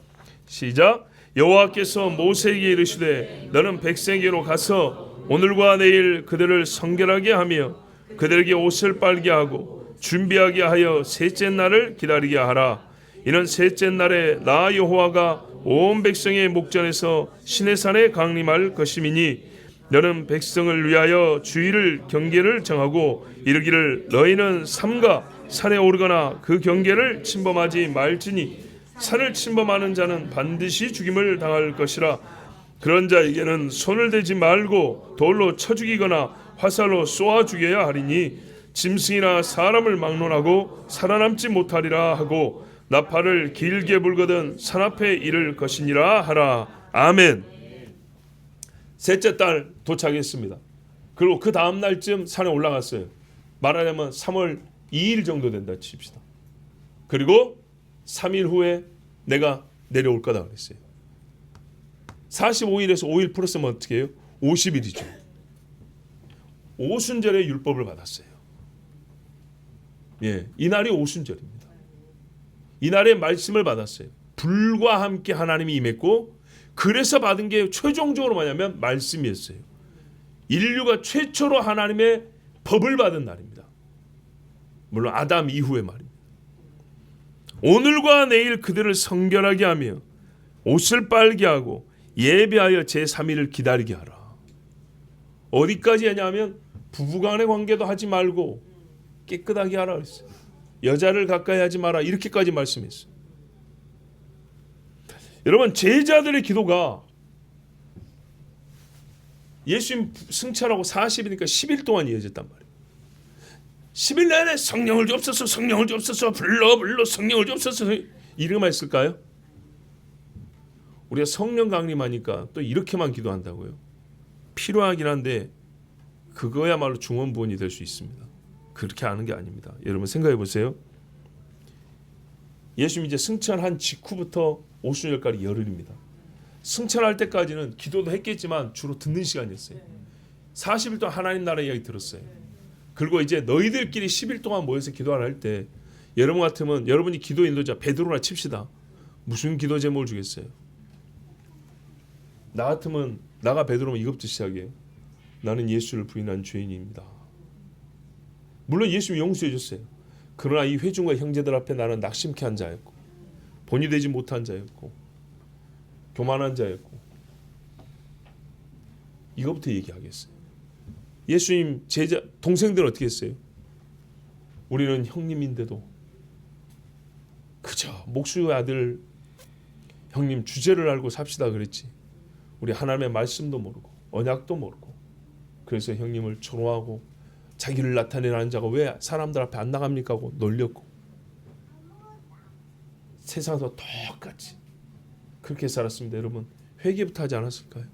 시작. 여호와께서 모세에게 이르시되 너는 백성에게로 가서 오늘과 내일 그들을 성결하게 하며 그들에게 옷을 빨게 하고 준비하게 하여 셋째 날을 기다리게 하라. 이는 셋째 날에 나 여호와가 온 백성의 목전에서 시내산에 강림할 것임이니 너는 백성을 위하여 주일을 경계를 정하고 이르기를 너희는 삼가 산에 오르거나 그 경계를 침범하지 말지니 산을 침범하는 자는 반드시 죽임을 당할 것이라. 그런 자에게는 손을 대지 말고 돌로 쳐 죽이거나 화살로 쏘아 죽여야 하리니 짐승이나 사람을 막론하고 살아남지 못하리라 하고 나팔을 길게 불거든 산 앞에 이를 것이니라 하라. 아멘. 셋째 달 도착했습니다. 그리고 그 다음 날쯤 산에 올라갔어요. 말하자면 3월 2일 정도 된다 칩시다. 그리고 3일 후에 내가 내려올 거다 그랬어요. 45일에서 5일 플러스면 어떻게 해요? 50일이죠. 오순절에 율법을 받았어요. 예, 이 날이 오순절입니다. 이 날에 말씀을 받았어요. 불과 함께 하나님이 임했고, 그래서 받은 게 최종적으로 뭐냐면 말씀이었어요. 인류가 최초로 하나님의 법을 받은 날입니다. 물론 아담 이후의 말입니다. 오늘과 내일 그들을 성결하게 하며 옷을 빨게 하고 예배하여 제3일을 기다리게 하라. 어디까지 하냐면 부부간의 관계도 하지 말고 깨끗하게 하라 그랬어요. 여자를 가까이 하지 마라, 이렇게까지 말씀했어요. 여러분, 제자들의 기도가 예수님 승천하고 40일이니까 10일 동안 이어졌단 말이에요. 10일 내내 성령을 주옵소서, 성령을 주옵소서, 불러 성령을 주옵소서, 이름만 했을까요? 우리가 성령 강림하니까 또 이렇게만 기도한다고요? 필요하긴 한데 그거야말로 중원부원이 될 수 있습니다. 그렇게 하는 게 아닙니다. 여러분 생각해 보세요. 예수님 이제 승천한 직후부터 오순절까지 열흘입니다. 승천할 때까지는 기도도 했겠지만 주로 듣는 시간이었어요. 40일 동안 하나님 나라 이야기 들었어요. 그리고 이제 너희들끼리 10일 동안 모여서 기도하라 할 때, 여러분 같으면 여러분이 기도 인도자 베드로라 칩시다. 무슨 기도 제목을 주겠어요? 나 같으면, 나가 베드로면 이것부터 시작해요. 나는 예수를 부인한 죄인입니다. 물론 예수님이 용서해 줬어요. 그러나 이 회중과 형제들 앞에 나는 낙심케 한 자였고, 본이 되지 못한 자였고, 교만한 자였고, 이것부터 얘기하겠어요. 예수님 제자 동생들은 어떻게 했어요? 우리는 형님인데도 그저 목수의 아들 형님 주제를 알고 삽시다 그랬지, 우리 하나님의 말씀도 모르고 언약도 모르고, 그래서 형님을 조롱하고 자기를 나타내는 자가 왜 사람들 앞에 안 나갑니까 하고 놀렸고, 세상에서 똑같이 그렇게 살았습니다. 여러분, 회개부터 하지 않았을까요?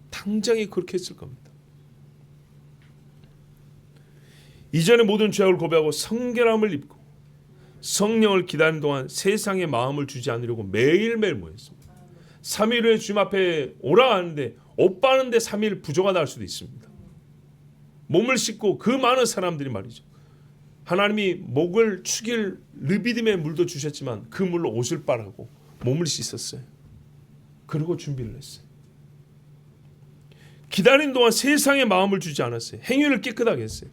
당장에 그렇게 했을 겁니다. 이전의 모든 죄악을 고백하고 성결함을 입고 성령을 기다리는 동안 세상에 마음을 주지 않으려고 매일매일 모였습니다. 3일 후에 주님 앞에 오라 하는데 옷 빠는데 3일 부족하다 할 수도 있습니다. 몸을 씻고, 그 많은 사람들이 말이죠, 하나님이 목을 축일 르비딤의 물도 주셨지만 그 물로 옷을 빨아고 몸을 씻었어요. 그리고 준비를 했어요. 기다리는 동안 세상에 마음을 주지 않았어요. 행위를 깨끗하게 했어요.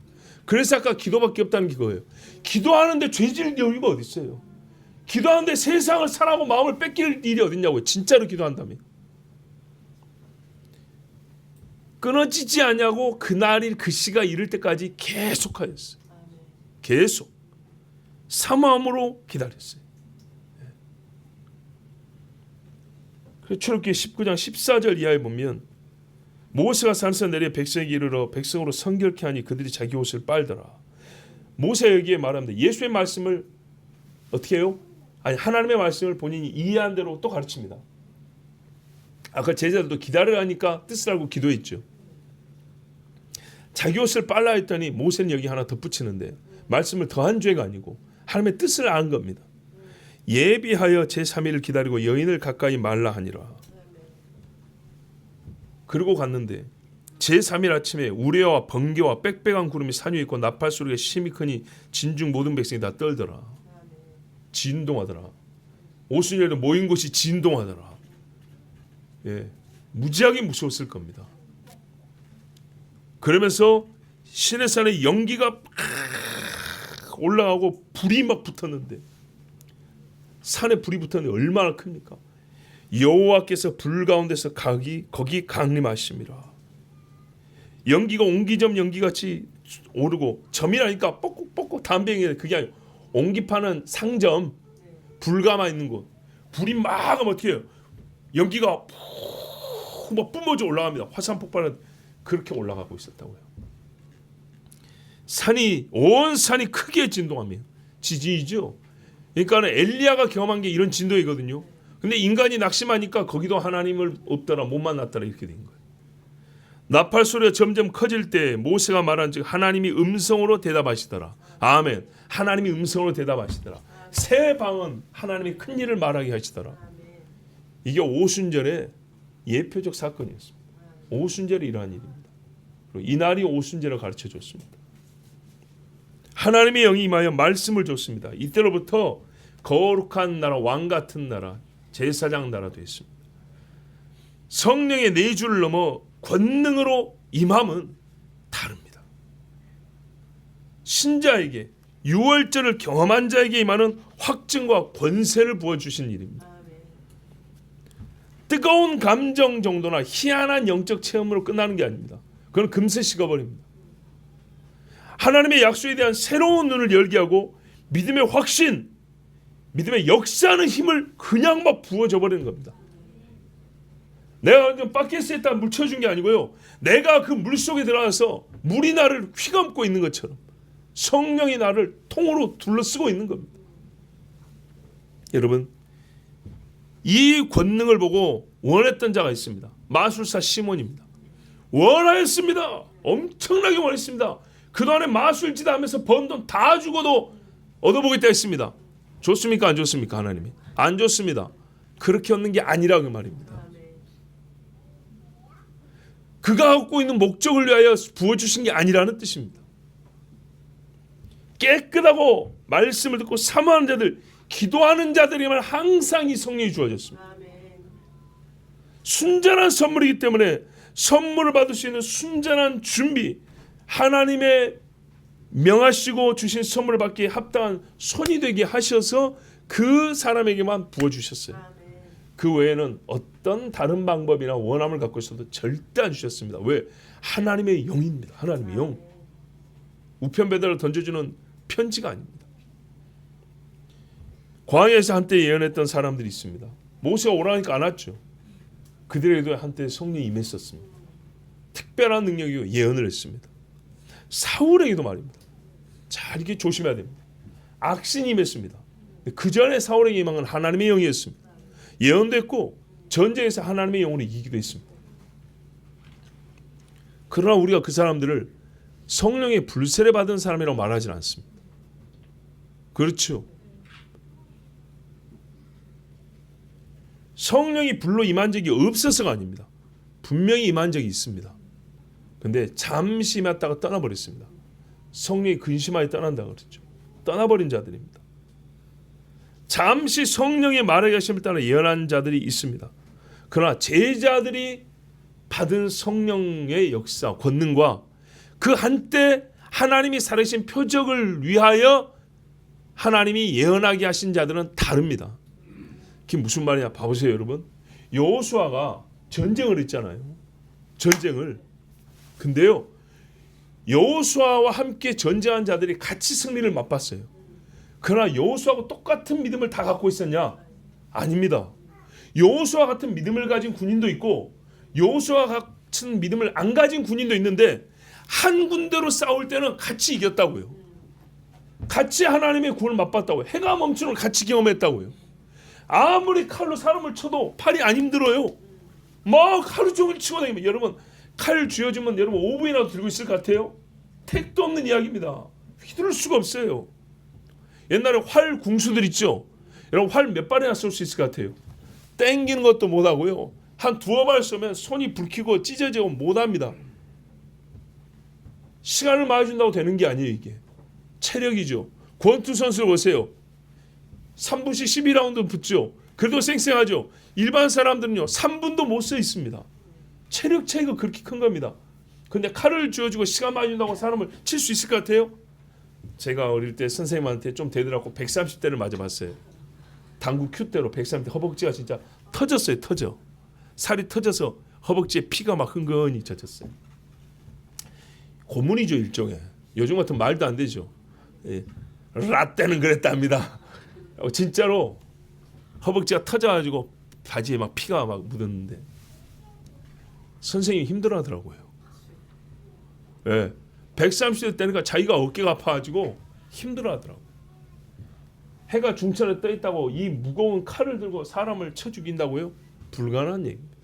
그래서 아까 기도밖에 없다는 게 그거예요. 기도하는데 죄질 여유가 어디 있어요? 기도하는데 세상을 사랑하고 마음을 뺏길 일이 어딨냐고요. 진짜로 기도한다면 끊어지지 않냐고, 그날이 그 시가 이를 때까지 계속하였어요. 계속 사모함으로 기다렸어요. 그래서 출애굽기 19장 14절 이하에 보면, 모세가 산에서 내려 백성에게 이르러 백성으로 성결케 하니 그들이 자기 옷을 빨더라. 모세 여기에 말합니다. 예수의 말씀을 어떻게 해요? 아니, 하나님의 말씀을 본인이 이해한 대로 또 가르칩니다. 아까 제자들도 기다리라니까 뜻을 알고 기도했죠. 자기 옷을 빨라 했더니 모세는 여기 하나 덧붙이는데, 말씀을 더한 죄가 아니고 하나님의 뜻을 안 겁니다. 예비하여 제3일을 기다리고 여인을 가까이 말라 하니라. 그리고 갔는데 제3일 아침에 우레와 번개와 빽빽한 구름이 산 위에 있고 나팔 소리가 심히 크니 진중 모든 백성이 다 떨더라. 진동하더라. 오순절에 모인 곳이 진동하더라. 예, 무지하게 무서웠을 겁니다. 그러면서 시내산에 연기가 올라가고 불이 막 붙었는데, 산에 불이 붙었는데 얼마나 큽니까? 여호와께서 불 가운데서 거기 강림하심이라. 연기가 옹기점 연기같이 오르고, 점이라니까 뻑뻑뻑뻑 담배eng이, 그게 아니고 옹기 파는 상점, 불가마 있는 곳, 불이 막 하면 어떻게 해요? 연기가 막 뿜어져 올라갑니다. 화산 폭발은 그렇게 올라가고 있었다고요. 온 산이 크게 진동하며, 지진이죠. 그러니까 엘리야가 경험한 게 이런 진동이거든요. 근데 인간이 낙심하니까 거기도 하나님을 없더라, 못 만났더라, 이렇게 된 거예요. 나팔 소리가 점점 커질 때 모세가 말한 즉 하나님이 음성으로 대답하시더라. 아멘. 하나님이 음성으로 대답하시더라. 새 방언 하나님이 큰 일을 말하게 하시더라. 이게 오순절의 예표적 사건이었습니다. 오순절이 이러한 일입니다. 그리고 이날이 오순절을 가르쳐 줬습니다. 하나님의 영이 임하여 말씀을 줬습니다. 이때로부터 거룩한 나라, 왕 같은 나라, 제사장 나라 되었습니다. 성령의 내주를 넘어 권능으로 임함은 다릅니다. 신자에게 유월절을 경험한 자에게 임하는 확증과 권세를 부어주신 일입니다. 뜨거운 감정 정도나 희한한 영적 체험으로 끝나는 게 아닙니다. 그건 금세 식어버립니다. 하나님의 약속에 대한 새로운 눈을 열게 하고 믿음의 확신, 믿음의 역사하는 힘을 그냥 막 부어줘 버리는 겁니다. 내가 바켓에 있다 물 쳐준 게 아니고요. 내가 그 물 속에 들어가서 물이 나를 휘감고 있는 것처럼 성령이 나를 통으로 둘러쓰고 있는 겁니다. 여러분, 이 권능을 보고 원했던 자가 있습니다. 마술사 시몬입니다. 원하였습니다. 엄청나게 원했습니다. 그동안에 마술짓 하면서 번 돈 다 주고도 얻어보겠다 했습니다. 좋습니까? 안 좋습니까? 하나님이 안 좋습니다. 그렇게 얻는 게 아니라고 말입니다. 그가 갖고 있는 목적을 위하여 부어주신 게 아니라는 뜻입니다. 깨끗하고 말씀을 듣고 사모하는 자들, 기도하는 자들에게만 항상 이 성령이 주어졌습니다. 순전한 선물이기 때문에 선물을 받을 수 있는 순전한 준비, 하나님의 명하시고 주신 선물을 받기에 합당한 손이 되게 하셔서 그 사람에게만 부어주셨어요. 그 외에는 어떤 다른 방법이나 원함을 갖고 있어도 절대 안 주셨습니다. 왜? 하나님의 영입니다. 하나님의 영. 우편배달을 던져주는 편지가 아닙니다. 광야에서 한때 예언했던 사람들이 있습니다. 모세가 오라니까 안 왔죠. 그들에게도 한때 성령이 임했었습니다. 특별한 능력이고 예언을 했습니다. 사울에게도 말입니다. 잘 이렇게 조심해야 됩니다. 악신이 임했습니다. 그 전에 사울에게 임한 건 하나님의 영이었습니다. 예언도 했고 전쟁에서 하나님의 영으로 이기기도 했습니다. 그러나 우리가 그 사람들을 성령의 불세례 받은 사람이라고 말하지는 않습니다. 그렇죠. 성령이 불로 임한 적이 없어서가 아닙니다. 분명히 임한 적이 있습니다. 근데 잠시 임했다가 떠나버렸습니다. 성령이 근심하여 떠난다 그랬죠. 떠나버린 자들입니다. 잠시 성령의 말에 하심을 따라 예언한 자들이 있습니다. 그러나 제자들이 받은 성령의 역사, 권능과 그 한때 하나님이 살으신 표적을 위하여 하나님이 예언하게 하신 자들은 다릅니다. 그게 무슨 말이냐? 봐보세요, 여러분. 여호수아가 전쟁을 했잖아요. 전쟁을. 근데요, 여호수아와 함께 전쟁한 자들이 같이 승리를 맛봤어요. 그러나 여호수아하고 똑같은 믿음을 다 갖고 있었냐? 아닙니다. 여호수아 같은 믿음을 가진 군인도 있고 여호수아 같은 믿음을 안 가진 군인도 있는데 한 군대로 싸울 때는 같이 이겼다고요. 같이 하나님의 구원을 맛봤다고요. 해가 멈추는 걸 같이 경험했다고요. 아무리 칼로 사람을 쳐도 팔이 안 힘들어요. 막 하루 종일 치고 다니면, 여러분 칼 쥐어주면 여러분 5분이라도 들고 있을 것 같아요? 택도 없는 이야기입니다. 휘두를 수가 없어요. 옛날에 활 궁수들 있죠. 여러분 활 몇 발이나 쏠 수 있을 것 같아요? 땡기는 것도 못하고요. 한 두어 발 쏘면 손이 불키고 찢어지고 못합니다. 시간을 많이 준다고 되는 게 아니에요. 이게 체력이죠. 권투 선수를 보세요. 3분씩 12라운드 붙죠. 그래도 쌩쌩하죠. 일반 사람들은요 3분도 못 서 있습니다. 체력 차이가 그렇게 큰 겁니다. 근데 칼을 쥐어주고 시간 많이 준다고 사람을 칠 수 있을 것 같아요? 제가 어릴 때 선생님한테 좀 대들었고 130대를 맞아봤어요. 당구 큐대로 130대 허벅지가 진짜 터졌어요. 터져. 살이 터져서 허벅지에 피가 막 흥건히 젖었어요. 고문이죠, 일종의. 요즘 같은 말도 안 되죠. 예. 라떼는 그랬답니다. 진짜로 허벅지가 터져가지고 바지에 막 피가 막 묻었는데 선생님이 힘들어하더라고요. 예. 130대 때니까 자기가 어깨가 아파가지고 힘들어하더라고요. 해가 중천에 떠 있다고 이 무거운 칼을 들고 사람을 쳐 죽인다고요? 불가능한 얘기입니다.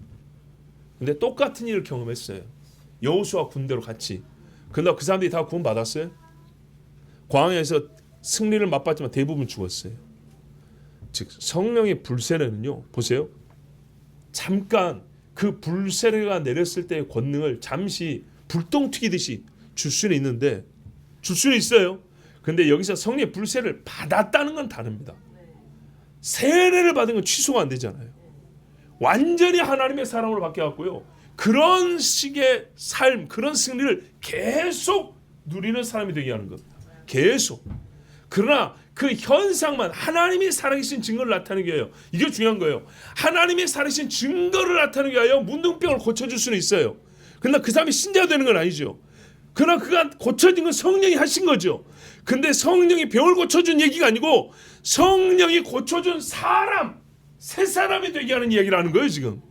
근데 똑같은 일을 경험했어요. 여호수아 군대로 같이. 그러나 그 사람들이 다 구원 받았어요. 광야에서 승리를 맛봤지만 대부분 죽었어요. 즉 성령의 불세례는요, 보세요. 잠깐 그 불세례가 내렸을 때의 권능을 잠시 불똥 튀기듯이 줄 수는 있는데, 줄 수는 있어요. 근데 여기서 성령의 불세례를 받았다는 건 다릅니다. 세례를 받은 건 취소가 안 되잖아요. 완전히 하나님의 사랑으로 바뀌어갖고요, 그런 식의 삶, 그런 승리를 계속 누리는 사람이 되게 하는 겁니다. 계속. 그러나 그 현상만 하나님이 살아계신 증거를 나타내기 위하여, 이게 중요한 거예요. 하나님이 살아계신 증거를 나타내기 위하여 문둥병을 고쳐줄 수는 있어요. 그러나 그 사람이 신자가 되는 건 아니죠. 그러나 그가 고쳐진 건 성령이 하신 거죠. 근데 성령이 병을 고쳐준 얘기가 아니고 성령이 고쳐준 사람, 새 사람이 되게 하는 이야기를 하는 거예요. 지금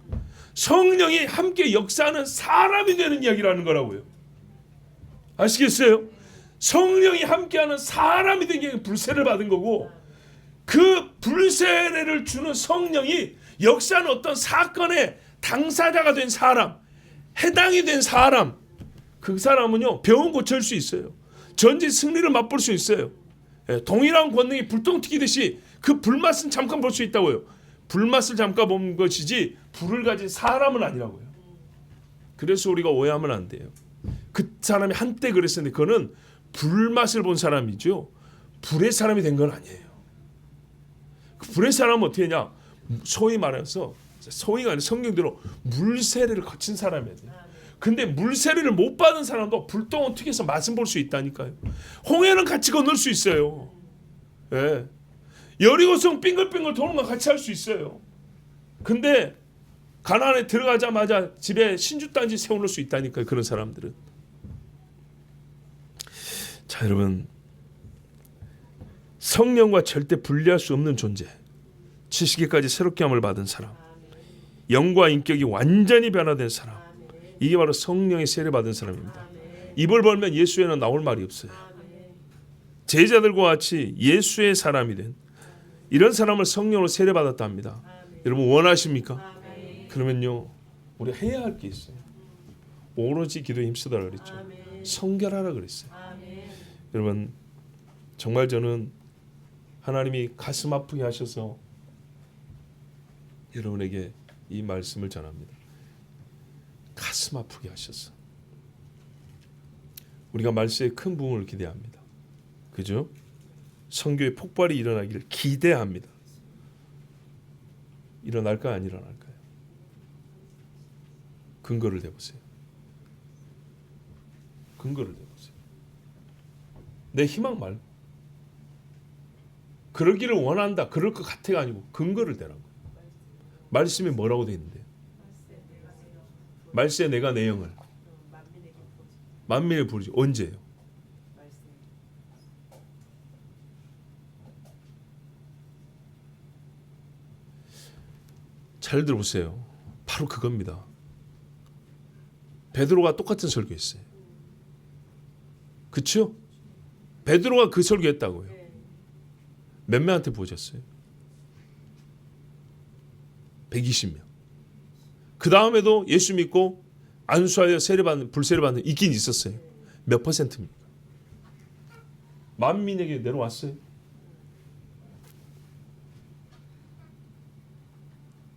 성령이 함께 역사하는 사람이 되는 이야기를 하는 거라고요. 아시겠어요? 성령이 함께하는 사람이 되게 불세를 받은 거고, 그 불세례를 주는 성령이 역사하는 어떤 사건의 당사자가 된 사람, 해당이 된 사람, 그 사람은요 병은 고칠 수 있어요. 전지 승리를 맛볼 수 있어요. 동일한 권능이 불똥 튀기듯이 그 불맛은 잠깐 볼 수 있다고요. 불맛을 잠깐 본 것이지 불을 가진 사람은 아니라고요. 그래서 우리가 오해하면 안 돼요. 그 사람이 한때 그랬었는데 그거는 불맛을 본 사람이죠. 불의 사람이 된 건 아니에요. 그 불의 사람은 어떻게 하냐? 소위 말해서, 소위가 아니라 성경대로 물세례를 거친 사람이야 돼요. 근데 물세례를 못 받은 사람도 불똥을 튀겨서 맛은 볼 수 있다니까요. 홍해는 같이 건널 수 있어요. 예. 여리고성 빙글빙글 도는 거 같이 할 수 있어요. 근데 가나안에 들어가자마자 집에 신주단지 세워놓을 수 있다니까요. 그런 사람들은. 자, 여러분, 성령과 절대 분리할 수 없는 존재, 지식에까지 새롭게 함을 받은 사람, 영과 인격이 완전히 변화된 사람, 이게 바로 성령의 세례 받은 사람입니다. 입을 벌면 예수에는 나올 말이 없어요. 제자들과 같이 예수의 사람이 된 이런 사람을 성령으로 세례 받았다 합니다. 여러분 원하십니까? 그러면요, 우리 해야 할 게 있어요. 오로지 기도에 힘쓰더라 그랬죠. 성결하라 그랬어요. 여러분, 정말 저는 하나님이 가슴 아프게 하셔서 여러분에게 이 말씀을 전합니다. 가슴 아프게 하셔서 우리가 말세에 큰 부흥을 기대합니다. 그죠? 선교의 폭발이 일어나기를 기대합니다. 일어날까요? 안 일어날까요? 근거를 대보세요. 근거를 대보세요. 내 희망 말고, 그러기를 원한다, 그럴 것 같아가 아니고 근거를 대라고. 말씀이 뭐라고 돼 있는데? 말세 내가 내 영을 만민에게 부르지. 언제요? 잘 들어보세요. 바로 그겁니다. 베드로가 똑같은 설교했어요. 그렇죠? 베드로가 그 설교했다고요. 몇 명한테 보셨어요? 120명. 그 다음에도 예수 믿고 안수하여 세례받는, 불세례받는 있긴 있었어요. 몇 퍼센트입니까? 만민에게 내려왔어요.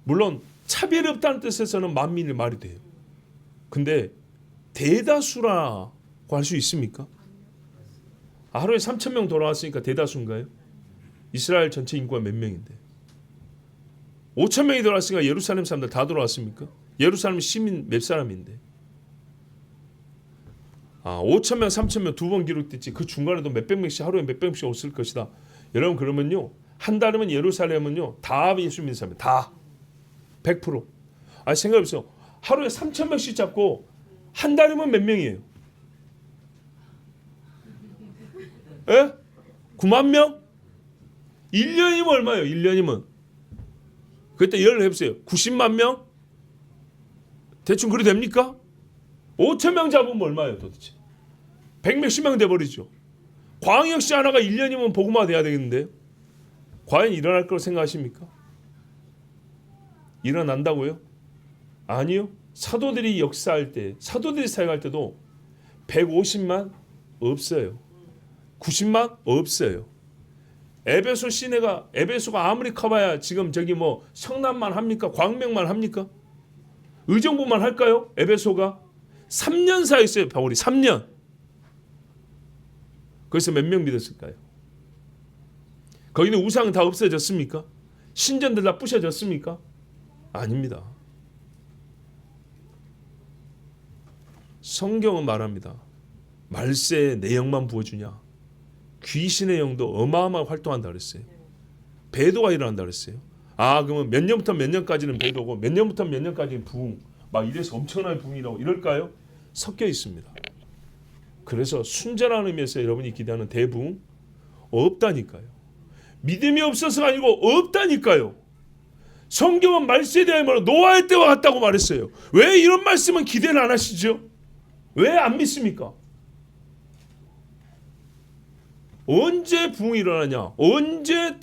물론 차별이 없다는 뜻에서는 만민이 말이 돼요. 근데 대다수라고 할 수 있습니까? 하루에 3,000명 돌아왔으니까 대다수인가요? 이스라엘 전체 인구가 몇 명인데? 5,000명이 돌아왔으니까 예루살렘 사람들 다 돌아왔습니까? 예루살렘 시민 몇 사람인데? 5,000명, 3,000명 두 번 기록됐지. 그 중간에도 몇백 명씩, 하루에 몇백 명씩 없을 것이다. 여러분, 그러면요, 한 달이면 예루살렘은요 다 예수 믿는 사람이에요. 다 100%. 생각해보세요. 하루에 3,000명씩 잡고 한 달이면 몇 명이에요? 예? 9만 명? 1년이면 얼마예요? 1년이면 그때 열을 해보세요. 90만 명? 대충 그리 됩니까? 5,000명 잡으면 얼마예요 도대체? 100몇십 명 돼버리죠. 광역시 하나가 1년이면 복음화 돼야 되겠는데요. 과연 일어날 거라고 생각하십니까? 일어난다고요? 아니요. 사도들이 역사할 때, 사도들이 사역할 때도 150만 없어요. 90만 없어요. 에베소 시내가, 에베소가 아무리 커봐야 지금 저기 뭐 성남만 합니까? 광명만 합니까? 의정부만 할까요? 에베소가 3년 사이였어요. 바울이 3년. 거기서 몇 명 믿었을까요? 거기는 우상 다 없어졌습니까? 신전들 다 부셔졌습니까? 아닙니다. 성경은 말합니다. 말세의 내영만 부어주냐? 귀신의 영도 어마어마하게 활동한다 그랬어요. 배도가 일어난다 그랬어요. 아, 그러면 몇 년부터 몇 년까지는 배도고 몇 년부터 몇 년까지는 부흥, 막 이래서 엄청난 부흥이라고 이럴까요? 섞여 있습니다. 그래서 순전한 의미에서 여러분이 기대하는 대부흥 없다니까요. 믿음이 없어서가 아니고 없다니까요. 성경은 말세에 대한 말로 노아의 때와 같다고 말했어요. 왜 이런 말씀은 기대를 안 하시죠? 왜 안 믿습니까? 언제 부흥이 일어나냐? 언제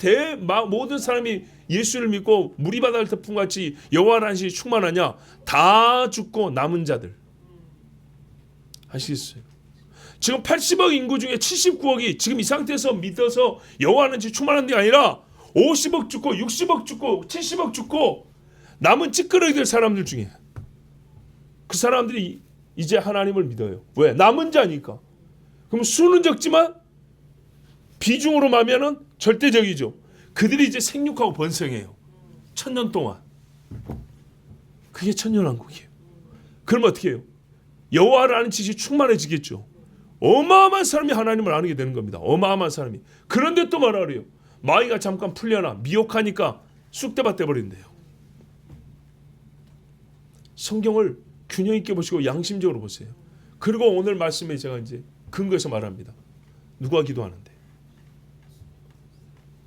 모든 사람이 예수를 믿고 무리바다를 덮음같이 여호와의 안식이 충만하냐? 다 죽고 남은 자들. 아시겠어요? 지금 80억 인구 중에 79억이 지금 이 상태에서 믿어서 여호와의 안식이 충만한 게 아니라 50억 죽고 60억 죽고 70억 죽고 남은 찌끄러기 될 사람들 중에 그 사람들이 이제 하나님을 믿어요. 왜? 남은 자니까. 그럼 수는 적지만 비중으로 말하면은 절대적이죠. 그들이 이제 생육하고 번성해요. 1000년 동안. 그게 천년왕국이에요. 그럼 어떻게 해요? 여호와를 아는 지식이 충만해지겠죠. 어마어마한 사람이 하나님을 아는 게 되는 겁니다. 어마어마한 사람이. 그런데 또 뭐라 그래요? 마귀가 잠깐 풀려나 미혹하니까 쑥대밭 돼버린대요. 성경을 균형 있게 보시고 양심적으로 보세요. 그리고 오늘 말씀에 제가 이제 근거해서 말합니다. 누가 기도하는데?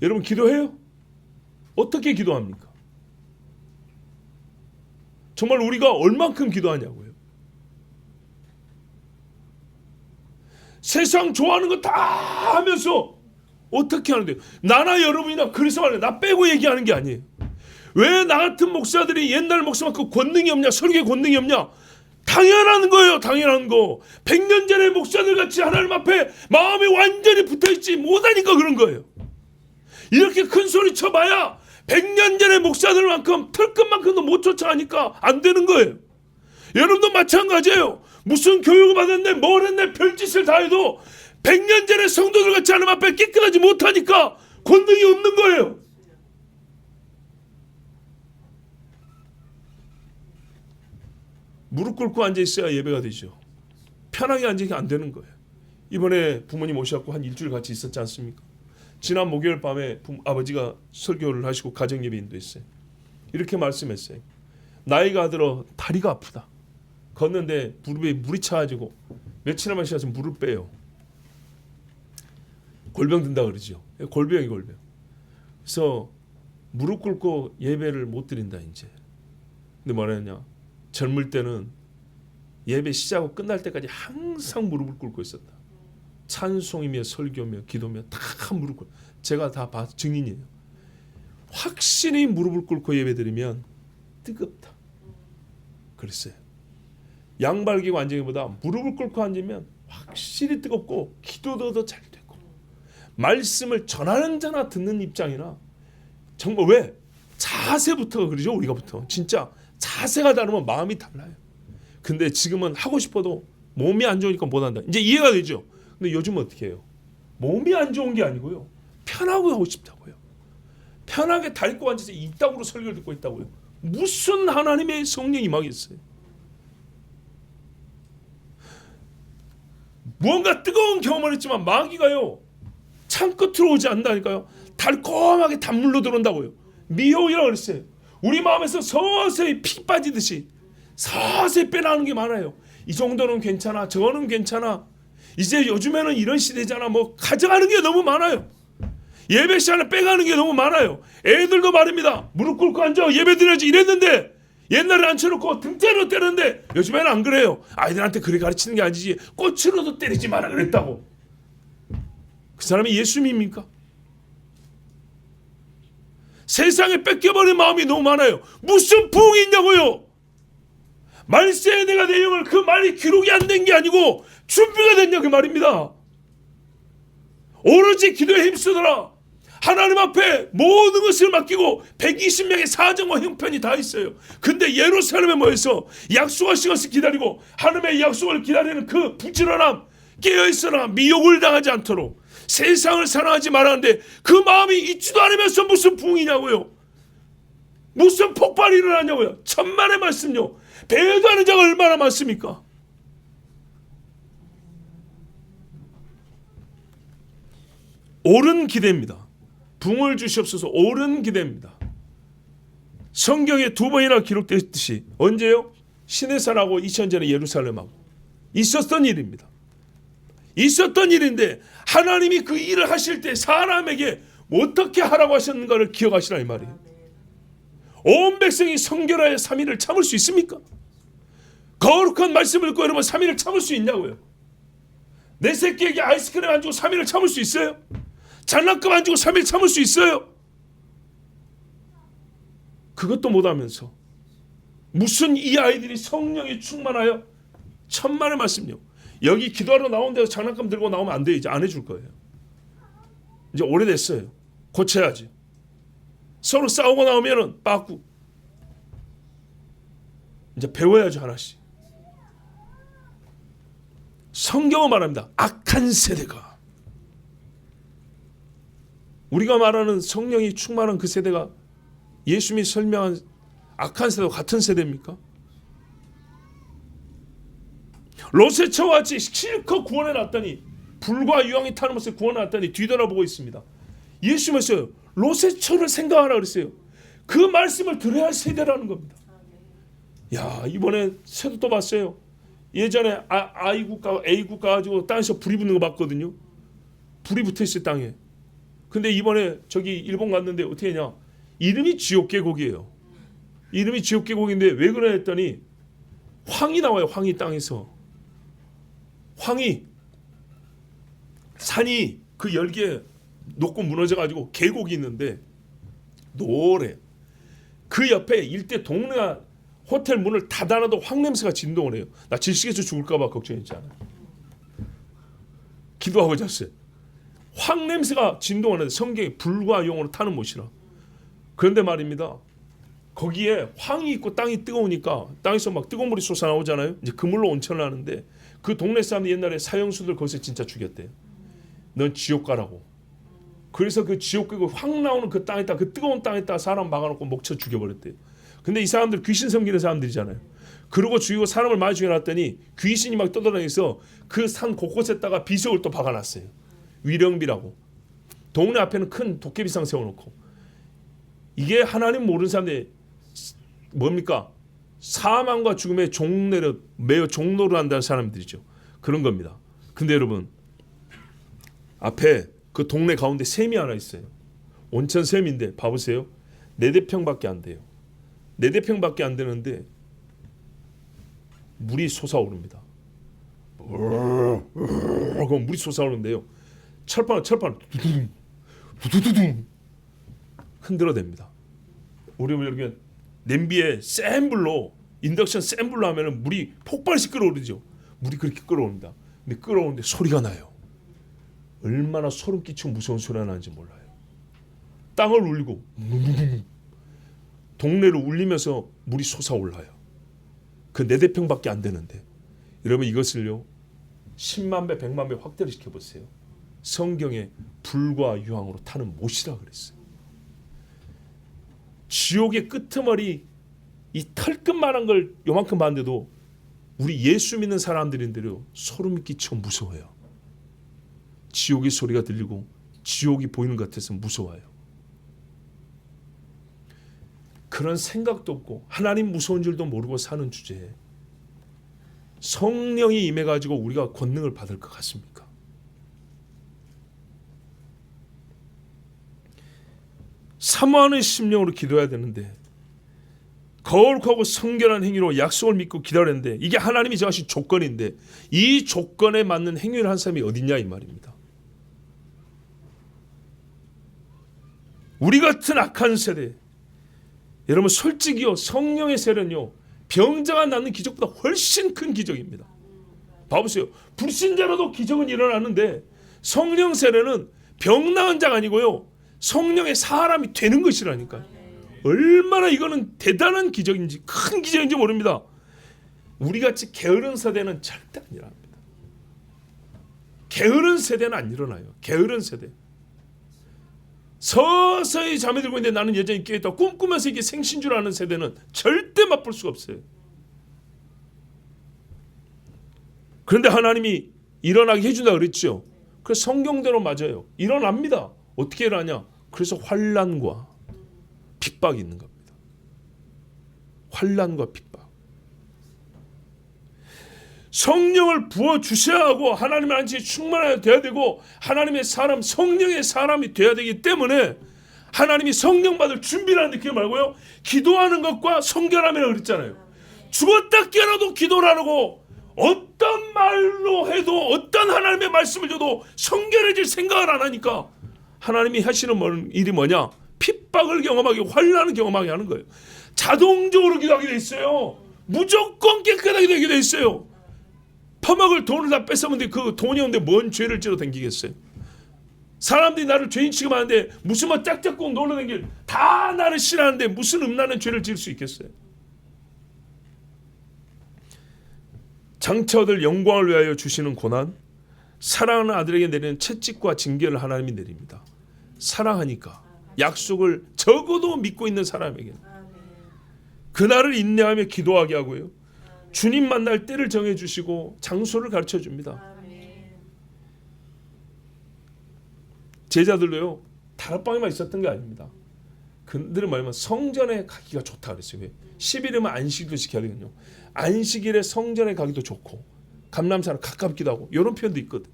여러분 기도해요? 어떻게 기도합니까? 정말 우리가 얼만큼 기도하냐고요. 세상 좋아하는 거 다 하면서 어떻게 하는데요? 나나 여러분이나 그래서 말해요. 나 빼고 얘기하는 게 아니에요. 왜 나 같은 목사들이 옛날 목사만큼 권능이 없냐? 설교에 권능이 없냐? 당연한 거예요. 당연한 거. 100년 전의 목사들 같이 하나님 앞에 마음이 완전히 붙어있지 못하니까 그런 거예요. 이렇게 큰 소리 쳐봐야 100년 전의 목사들만큼 털끝만큼도 못 쫓아가니까 안 되는 거예요. 여러분도 마찬가지예요. 무슨 교육을 받았네 뭘 했네 별짓을 다 해도 100년 전의 성도들 같이 하나님 앞에 깨끗하지 못하니까 권능이 없는 거예요. 무릎 꿇고 앉아있어야 예배가 되죠. 편하게 앉으니까 안 되는 거예요. 이번에 부모님 오셔서 한 일주일 같이 있었지 않습니까? 지난 목요일 밤에 아버지가 설교를 하시고 가정예배 인도했어요. 이렇게 말씀했어요. 나이가 들어 다리가 아프다. 걷는데 무릎에 물이 차가지고 며칠만 쉬어서 무릎 빼요. 골병 든다 그러죠. 골병이 골병. 그래서 무릎 꿇고 예배를 못 드린다 이제. 근데 뭐랬냐? 젊을 때는 예배 시작하고 끝날 때까지 항상 무릎을 꿇고 있었다. 찬송이며 설교며 기도며 다 무릎 꿇고 제가 다 증인이에요. 확실히 무릎을 꿇고 예배드리면 뜨겁다. 그랬어요. 양발기고 앉은 것보다 무릎을 꿇고 앉으면 확실히 뜨겁고 기도도 더 잘 되고 말씀을 전하는 자나 듣는 입장이나 정말 왜? 자세부터 그러죠. 우리가부터 진짜 자세가 다르면 마음이 달라요. 근데 지금은 하고 싶어도 몸이 안 좋으니까 못한다. 이제 이해가 되죠. 근데 요즘은 어떻게 해요? 몸이 안 좋은 게 아니고요. 편하고 하고 싶다고요. 편하게 닳고 앉아서 이따구로 설교를 듣고 있다고요. 무슨 하나님의 성령이 임하겠어요. 무언가 뜨거운 경험을 했지만 마귀가요. 창 끝으로 오지 않는다니까요. 달콤하게 단물로 들어온다고요. 미혹이라고 그랬어요. 우리 마음에서 서서히 피 빠지듯이 서서히 빼나가는 게 많아요. 이 정도는 괜찮아. 저거는 괜찮아. 이제 요즘에는 이런 시대잖아. 뭐 가져가는 게 너무 많아요. 예배 시간에 빼가는 게 너무 많아요. 애들도 말입니다. 무릎 꿇고 앉아 예배 드려야지 이랬는데 옛날에 앉혀놓고 등대로 때렸는데 요즘에는 안 그래요. 아이들한테 그렇게 가르치는 게 아니지. 꽃으로도 때리지 마라 그랬다고. 그 사람이 예수님입니까? 세상에 뺏겨버린 마음이 너무 많아요. 무슨 부흥이 있냐고요. 말세에 내가 내 영을 그 말이 기록이 안 된 게 아니고 준비가 됐냐 그 말입니다. 오로지 기도에 힘쓰더라. 하나님 앞에 모든 것을 맡기고 120명의 사정과 형편이 다 있어요. 근데 예루살렘에 모여서 약속하신 것을 기다리고 하나님의 약속을 기다리는 그 부지런함, 깨어있어라 미혹을 당하지 않도록 세상을 사랑하지 말았는데 그 마음이 있지도 않으면서 무슨 부흥이냐고요. 무슨 폭발이 일어나냐고요. 천만의 말씀요. 배회도 하는 자가 얼마나 많습니까? 옳은 기대입니다. 붕을 주시옵소서. 옳은 기대입니다. 성경에 2번이나 기록되었듯이 언제요? 시내산하고 2000년 전에 예루살렘하고 있었던 일입니다. 있었던 일인데 하나님이 그 일을 하실 때 사람에게 어떻게 하라고 하셨는가를 기억하시라 이 말이에요. 온 백성이 성결하여 3일을 참을 수 있습니까? 거룩한 말씀을 읽고 여러분 3일을 참을 수 있냐고요. 내 새끼에게 아이스크림 안 주고 3일을 참을 수 있어요? 장난감 안 주고 3일 참을 수 있어요? 그것도 못하면서 무슨 이 아이들이 성령이 충만하여 천만의 말씀요. 여기 기도하러 나온 데서 장난감 들고 나오면 안 돼요. 이제 안 해줄 거예요. 이제 오래됐어요. 고쳐야지. 서로 싸우고 나오면은 빠꾸. 이제 배워야죠 하나씩. 성경은 말합니다. 악한 세대가. 우리가 말하는 성령이 충만한 그 세대가 예수님이 설명한 악한 세대와 같은 세대입니까? 롯의처와 같이 실컷 구원해 놨더니 불과 유황이 타는 것을 구원해 놨더니 뒤돌아보고 있습니다. 예수님께서 롯의처를 생각하라 그랬어요. 그 말씀을 들어야 할 세대라는 겁니다. 야, 이번에 새도 또 봤어요. 예전에 A국가 가지고 땅에서 불이 붙는 거 봤거든요. 불이 붙어있어요 땅에. 근데 이번에 저기 일본 갔는데 어떻게 했냐. 이름이 지옥계곡이에요. 이름이 지옥계곡인데 왜 그러냐 했더니 황이 나와요. 황이 땅에서. 황이 산이 그 열기에 녹고 무너져가지고 계곡이 있는데 노래. 그 옆에 일대 동네가 호텔 문을 닫아놔도 황 냄새가 진동을 해요. 나 질식해서 죽을까봐 걱정했잖아. 기도하고 잤어요. 황 냄새가 진동하는데 성경이 불과 용으로 타는 못이라. 그런데 말입니다. 거기에 황이 있고 땅이 뜨거우니까 땅에서 막 뜨거운 물이 솟아나오잖아요. 이제 그 물로 온천을 하는데 그 동네 사람들 옛날에 사형수들 거기서 진짜 죽였대요. 넌 지옥 가라고. 그래서 그 지옥 끄고 확 나오는 그 땅에다 그 뜨거운 땅에다 사람 막아놓고 목쳐 죽여버렸대요. 근데 이 사람들 귀신 섬기는 사람들이잖아요. 그러고 죽이고 사람을 많이 죽여놨더니 귀신이 막 떠돌아다니면서 그 산 곳곳에다가 비석을 또 박아놨어요. 위령비라고. 동네 앞에는 큰 도깨비상 세워놓고. 이게 하나님 모르는 사람들이 뭡니까? 사망과 죽음의 종례를 매우 종로를 한다는 사람들이죠. 그런 겁니다. 근데 여러분 앞에 그 동네 가운데 샘이 하나 있어요. 온천 샘인데 봐보세요. 4대평밖에 안 돼요. 4대평밖에 안 되는데 물이 솟아오릅니다. 그럼 물이 솟아오르는데요. 철판 두두두둥 흔들어댑니다. 우리 이렇게 냄비에 센 불로 인덕션 센 불로 하면은 물이 폭발식 끓어오르죠. 물이 그렇게 끓어옵니다. 근데 끓어오는데 소리가 나요. 얼마나 소름 끼치고 무서운 소리가 나는지 몰라요. 땅을 울리고 동네를 울리면서 물이 솟아올라요. 그 4대평밖에 안 되는데 여러분 이것을요 10만 배 100만 배 확대를 시켜보세요. 성경에 불과 유황으로 타는 못이라 그랬어요. 지옥의 끄트머리 이 털끝만한 걸 요만큼 봤는데도 우리 예수 믿는 사람들인데요 소름이 끼쳐 무서워요. 지옥의 소리가 들리고 지옥이 보이는 것 같아서 무서워요. 그런 생각도 없고 하나님 무서운 줄도 모르고 사는 주제에 성령이 임해가지고 우리가 권능을 받을 것 같습니까? 사모하는 심령으로 기도해야 되는데 거룩하고 성결한 행위로 약속을 믿고 기다렸는데 이게 하나님이 정하신 조건인데 이 조건에 맞는 행위를 한 사람이 어딨냐 이 말입니다. 우리 같은 악한 세대 여러분 솔직히요 성령의 세례는요 병자가 낫는 기적보다 훨씬 큰 기적입니다. 봐보세요. 불신자라도 기적은 일어나는데 성령 세례는 병 나은 자가 아니고요 성령의 사람이 되는 것이라니까요. 얼마나 이거는 대단한 기적인지, 큰 기적인지 모릅니다. 우리같이 게으른 세대는 절대 안 일어납니다. 게으른 세대는 안 일어나요. 게으른 세대. 서서히 잠이 들고 있는데 나는 여전히 깨어있다 꿈꾸면서 이게 생신 줄 아는 세대는 절대 맛볼 수가 없어요. 그런데 하나님이 일어나게 해준다 그랬죠. 그래서 성경대로 맞아요. 일어납니다. 어떻게 일어나냐? 그래서 환난과 핍박이 있는 겁니다. 환난과 핍박. 성령을 부어주셔야 하고 하나님의 안식에 충만하게 돼야 되고 하나님의 사람, 성령의 사람이 돼야 되기 때문에 하나님이 성령 받을 준비를 하는데 그게 말고요. 기도하는 것과 성결함이라고 그랬잖아요. 죽었다 깨어나도 기도를 안 하고 어떤 말로 해도 어떤 하나님의 말씀을 줘도 성결해질 생각을 안 하니까 하나님이 하시는 일이 뭐냐? 핍박을 경험하게, 환난을 경험하게 하는 거예요. 자동적으로 기도하게 돼 있어요. 무조건 깨끗하게 되게 돼 있어요. 퍼먹을 돈을 다 뺏었는데 그 돈이 없는데 뭔 죄를 지러 댕기겠어요? 사람들이 나를 죄인 취급하는데 무슨 뭐 짝짝꿍 놀러 댕길 다 나를 싫어하는데 무슨 음란한 죄를 지을 수 있겠어요? 장차 얻을 영광을 위하여 주시는 고난, 사랑하는 아들에게 내리는 채찍과 징계를 하나님이 내립니다. 사랑하니까 약속을 적어도 믿고 있는 사람에게는 그날을 인내하며 기도하게 하고요. 주님 만날 때를 정해주시고 장소를 가르쳐줍니다. 제자들도요. 다락방에만 있었던 게 아닙니다. 그들은 뭐냐면 성전에 가기가 좋다 그랬어요. 10일이면 안식일도 지켜야 되거든요. 안식일에 성전에 가기도 좋고 감람산을 가깝기도 하고 이런 표현도 있거든.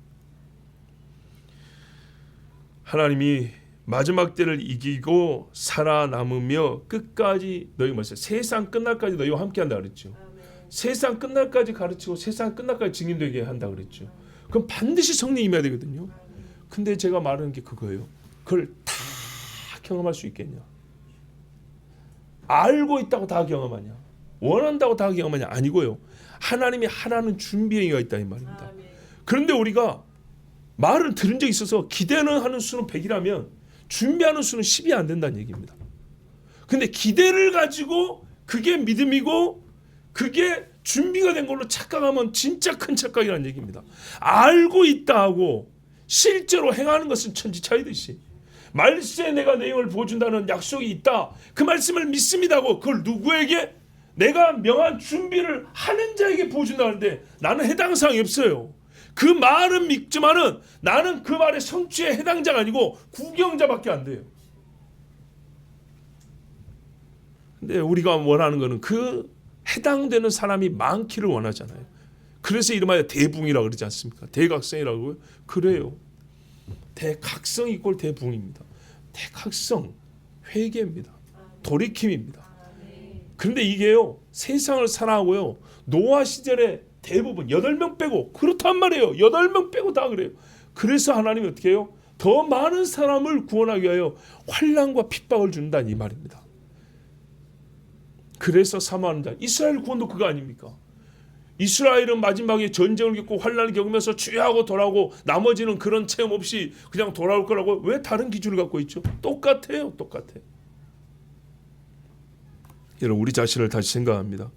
하나님이 마지막 때를 이기고 살아남으며 끝까지 너희 뭐였어요? 세상 끝날까지 너희와 함께한다 그랬죠. 세상 끝날까지 가르치고 세상 끝날까지 증인되게 한다 그랬죠. 그럼 반드시 성령이 임해야 되거든요. 근데 제가 말하는 게 그거예요. 그걸 다 경험할 수 있겠냐? 알고 있다고 다 경험하냐? 원한다고 다 경험하냐? 아니고요. 하나님이 하라는 준비가 있다 이 말입니다. 그런데 우리가 말을 들은 적이 있어서 기대는 하는 수는 100이라면 준비하는 수는 10이 안 된다는 얘기입니다. 근데 기대를 가지고 그게 믿음이고 그게 준비가 된 걸로 착각하면 진짜 큰 착각이라는 얘기입니다. 알고 있다 하고 실제로 행하는 것은 천지 차이듯이 말세에 내가 내용을 보여준다는 약속이 있다. 그 말씀을 믿습니다 하고 그걸 누구에게? 내가 명한 준비를 하는 자에게 보여준다는데 나는 해당 사항이 없어요. 그 말은 믿지만은 나는 그 말의 성취에 해당자가 아니고 구경자밖에 안 돼요. 근데 우리가 원하는 거는 그 해당되는 사람이 많기를 원하잖아요. 그래서 이름하여 대붕이라고 그러지 않습니까? 대각성이라고요? 그래요. 대각성 이꼴 대붕입니다. 대각성 회개입니다. 돌이킴입니다. 그런데 이게요. 세상을 살아가고요. 노아 시절에 대부분 8명 빼고 그렇단 말이에요. 8명 빼고 다 그래요. 그래서 하나님이 어떻게 해요? 더 많은 사람을 구원하기 위하여 환난과 핍박을 준다는 이 말입니다. 그래서 사모하는 자 이스라엘 구원도 그거 아닙니까? 이스라엘은 마지막에 전쟁을 겪고 환난을 겪으면서 주야하고 돌아오고 나머지는 그런 체험 없이 그냥 돌아올 거라고 왜 다른 기준을 갖고 있죠? 똑같아요. 똑같아. 여러분 우리 자신을 다시 생각합니다.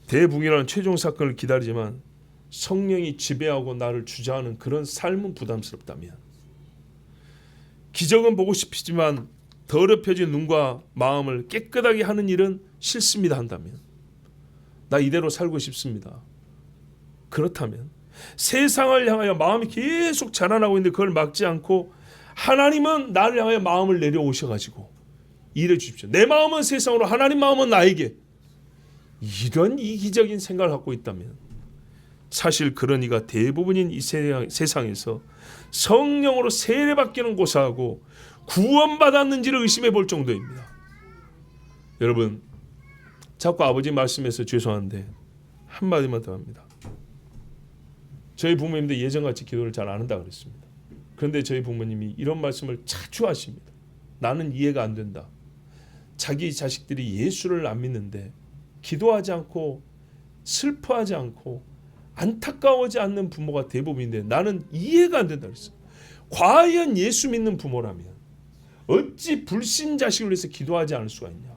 대붕이라는 최종 사건을 기다리지만 성령이 지배하고 나를 주장하는 그런 삶은 부담스럽다면 기적은 보고 싶지만 더럽혀진 눈과 마음을 깨끗하게 하는 일은 싫습니다 한다면 나 이대로 살고 싶습니다. 그렇다면 세상을 향하여 마음이 계속 자라나고 있는데 그걸 막지 않고 하나님은 나를 향하여 마음을 내려오셔가지고 일해 주십시오. 내 마음은 세상으로 하나님 마음은 나에게 이런 이기적인 생각을 갖고 있다면 사실 그런 이가 대부분인 이 세상에서 성령으로 세례받기는 고사하고 구원받았는지를 의심해 볼 정도입니다. 여러분 자꾸 아버지 말씀에서 죄송한데 한마디만 더 합니다. 저희 부모님도 예전같이 기도를 잘 안 한다고 그랬습니다. 그런데 저희 부모님이 이런 말씀을 자주 하십니다. 나는 이해가 안 된다. 자기 자식들이 예수를 안 믿는데 기도하지 않고 슬퍼하지 않고 안타까워하지 않는 부모가 대부분인데 나는 이해가 안 된다 그랬어요. 과연 예수 믿는 부모라면 어찌 불신자식을 위해서 기도하지 않을 수가 있냐.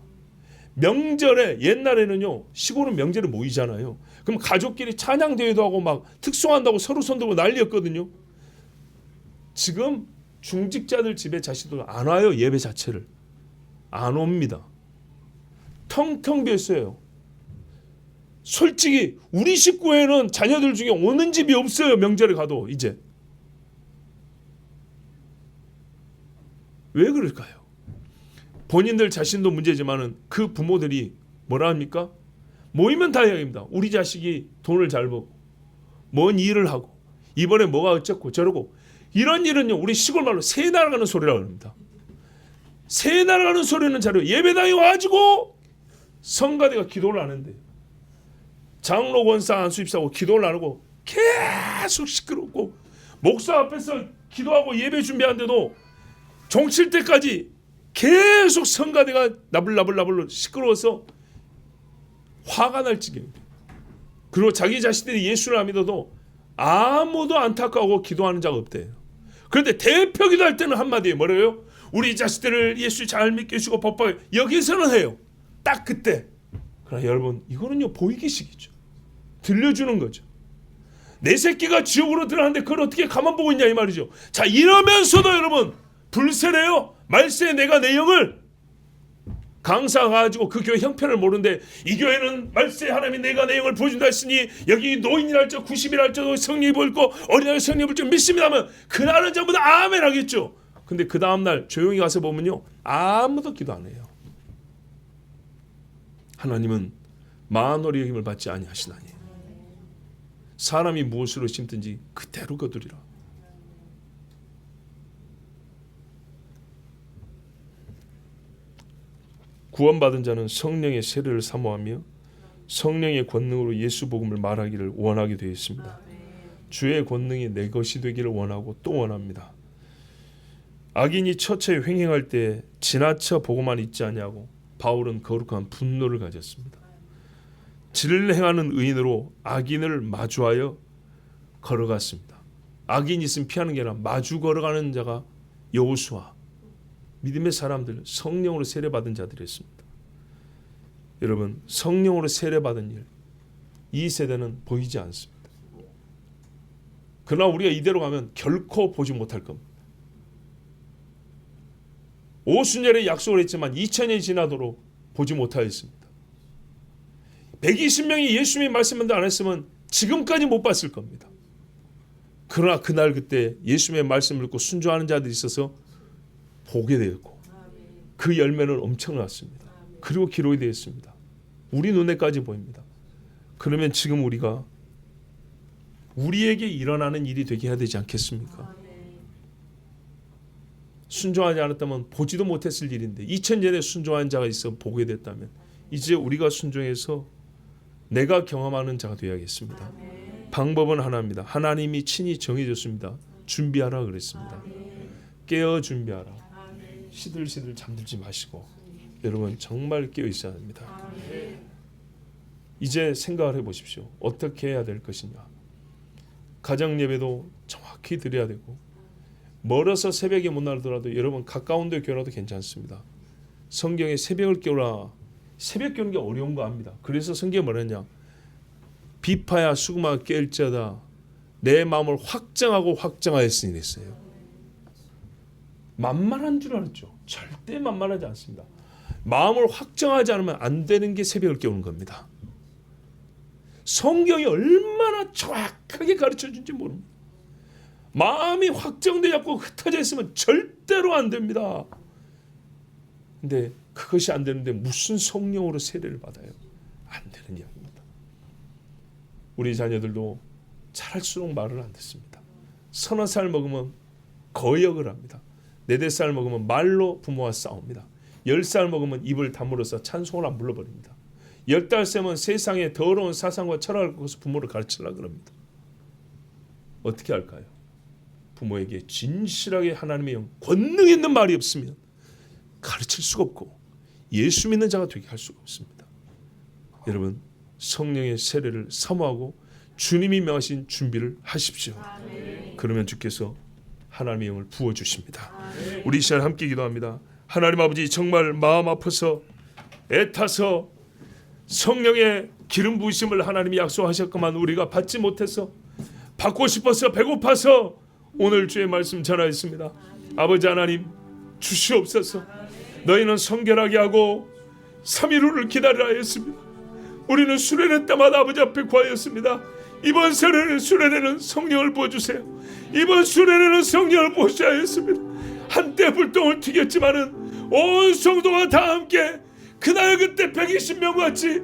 명절에 옛날에는요 시골은 명절에 모이잖아요. 그럼 가족끼리 찬양대회도 하고 막 특송한다고 서로 손들고 난리였거든요. 지금 중직자들 집에 자식들 안 와요. 예배 자체를 안 옵니다. 텅텅 비었어요. 솔직히 우리 식구에는 자녀들 중에 오는 집이 없어요. 명절에 가도. 이제 왜 그럴까요? 본인들 자신도 문제지만은 그 부모들이 뭐라 합니까? 모이면 다 이야기입니다. 우리 자식이 돈을 잘 벌고 뭔 일을 하고 이번에 뭐가 어쩌고 저러고. 이런 일은요 우리 시골 말로 새 날아가는 소리라고 합니다. 새 날아가는 소리는 자료 예배당에 와가지고 성가대가 기도를 하는데 장로 권사 안수입사하고 기도를 안 하고 계속 시끄럽고 목사 앞에서 기도하고 예배 준비하는데도 종칠 때까지 계속 성가대가 나불나불 시끄러워서 화가 날 지경입니다. 그리고 자기 자신들이 예수를 안 믿어도 아무도 안타까워하고 기도하는 자가 없대요. 그런데 대표 기도할 때는 한마디에 뭐래요? 우리 자식들을 예수 잘 믿게 해주고 법하게 여기서는 해요. 딱 그때. 그러나 여러분 이거는요 보이기식이죠. 들려주는 거죠. 내 새끼가 지옥으로 들어가는데 그걸 어떻게 가만 보고 있냐 이 말이죠. 자 이러면서도 여러분 불세래요. 말세에 내가 내 영을 강사 가지고 그 교회 형편을 모르는데 이 교회는 말세에 하나님이 내가 내 영을 보여준다 했으니 여기 노인이랄 적 90이랄 적 성령이 보일 거 어린아이 성령이 보일 줄 믿습니다 하면 그날은 전부 다 아멘 하겠죠. 근데 그 다음날 조용히 가서 보면요 아무도 기도 안 해요. 하나님은 만월의 힘을 받지 아니하시나니 사람이 무엇으로 심든지 그대로 거두리라. 구원받은 자는 성령의 세례를 사모하며 성령의 권능으로 예수 복음을 말하기를 원하게 되어 있습니다. 주의 권능이 내 것이 되기를 원하고 또 원합니다. 악인이 처처에 횡행할 때 지나쳐 보고만 있지 않냐고 바울은 거룩한 분노를 가졌습니다. 진리를 행하는 의인으로 악인을 마주하여 걸어갔습니다. 악인이 있으면 피하는 게 아니라 마주 걸어가는 자가 여호수아 믿음의 사람들 성령으로 세례받은 자들이었습니다. 여러분 성령으로 세례받은 일 이 세대는 보이지 않습니다. 그러나 우리가 이대로 가면 결코 보지 못할 겁니다. 오순절에 약속을 했지만 2000년이 지나도록 보지 못하였습니다. 120명이 예수님의 말씀을 안 했으면 지금까지 못 봤을 겁니다. 그러나 그날 그때 예수님의 말씀을 듣고 순종하는 자들이 있어서 보게 되었고 그 열매는 엄청났습니다. 그리고 기록이 되었습니다. 우리 눈에까지 보입니다. 그러면 지금 우리가 우리에게 일어나는 일이 되게 해야 되지 않겠습니까? 순종하지 않았다면 보지도 못했을 일인데 2000년에 순종한 자가 있어 보게 됐다면 이제 우리가 순종해서 내가 경험하는 자가 되어야겠습니다. 방법은 하나입니다. 하나님이 친히 정해줬습니다. 준비하라 그랬습니다. 깨어 준비하라. 시들시들 잠들지 마시고 여러분 정말 깨어 있어야 합니다. 이제 생각을 해보십시오. 어떻게 해야 될 것이냐. 가정 예배도 정확히 드려야 되고 멀어서 새벽에 못 나더라도 여러분 가까운 데 교회라도 괜찮습니다. 성경에 새벽을 깨우라. 새벽 깨우는 게 어려운 거 압니다. 그래서 성경에 뭐라 했냐. 비파야 수구마 깰자다 내 마음을 확정하고 확정하였으니 했어요. 만만한 줄 알았죠. 절대 만만하지 않습니다. 마음을 확정하지 않으면 안 되는 게 새벽을 깨우는 겁니다. 성경이 얼마나 정확하게 가르쳐준지 모릅니다. 마음이 확정되지 않고 흩어져 있으면 절대로 안 됩니다. 근데 그것이 안 되는데 무슨 성령으로 세례를 받아요? 안 되는 이야기입니다. 우리 자녀들도 잘할수록 말을 안 듣습니다. 서너 살 먹으면 거역을 합니다. 4-5살 먹으면 말로 부모와 싸웁니다. 10살 먹으면 입을 다물어서 찬송을 안 불러버립니다. 10달새면 세상의 더러운 사상과 철학을 갖고서 부모를 가르치려고 합니다. 어떻게 할까요? 부모에게 진실하게 하나님의 영, 권능 있는 말이 없으면 가르칠 수가 없고 예수 믿는 자가 되게 할 수가 없습니다. 여러분 성령의 세례를 사모하고 주님이 명하신 준비를 하십시오. 그러면 주께서 하나님의 영을 부어주십니다. 우리 이 시간 함께 기도합니다. 하나님 아버지, 정말 마음 아파서 애타서 성령의 기름 부으심을 하나님이 약속하셨건만 우리가 받지 못해서 받고 싶어서 배고파서 오늘 주의 말씀 전하였습니다. 아버지 하나님, 주시옵소서. 너희는 성결하게 하고 3일 후를 기다리라 했습니다. 우리는 수련회 때마다 아버지 앞에 구하였습니다. 이번 수련회는 성령을 부어주세요. 이번 수련회는 성령을 부으셔야 했습니다. 한때 불똥을 튀겼지만은 온 성도가 다 함께 그날 그때 120명 같이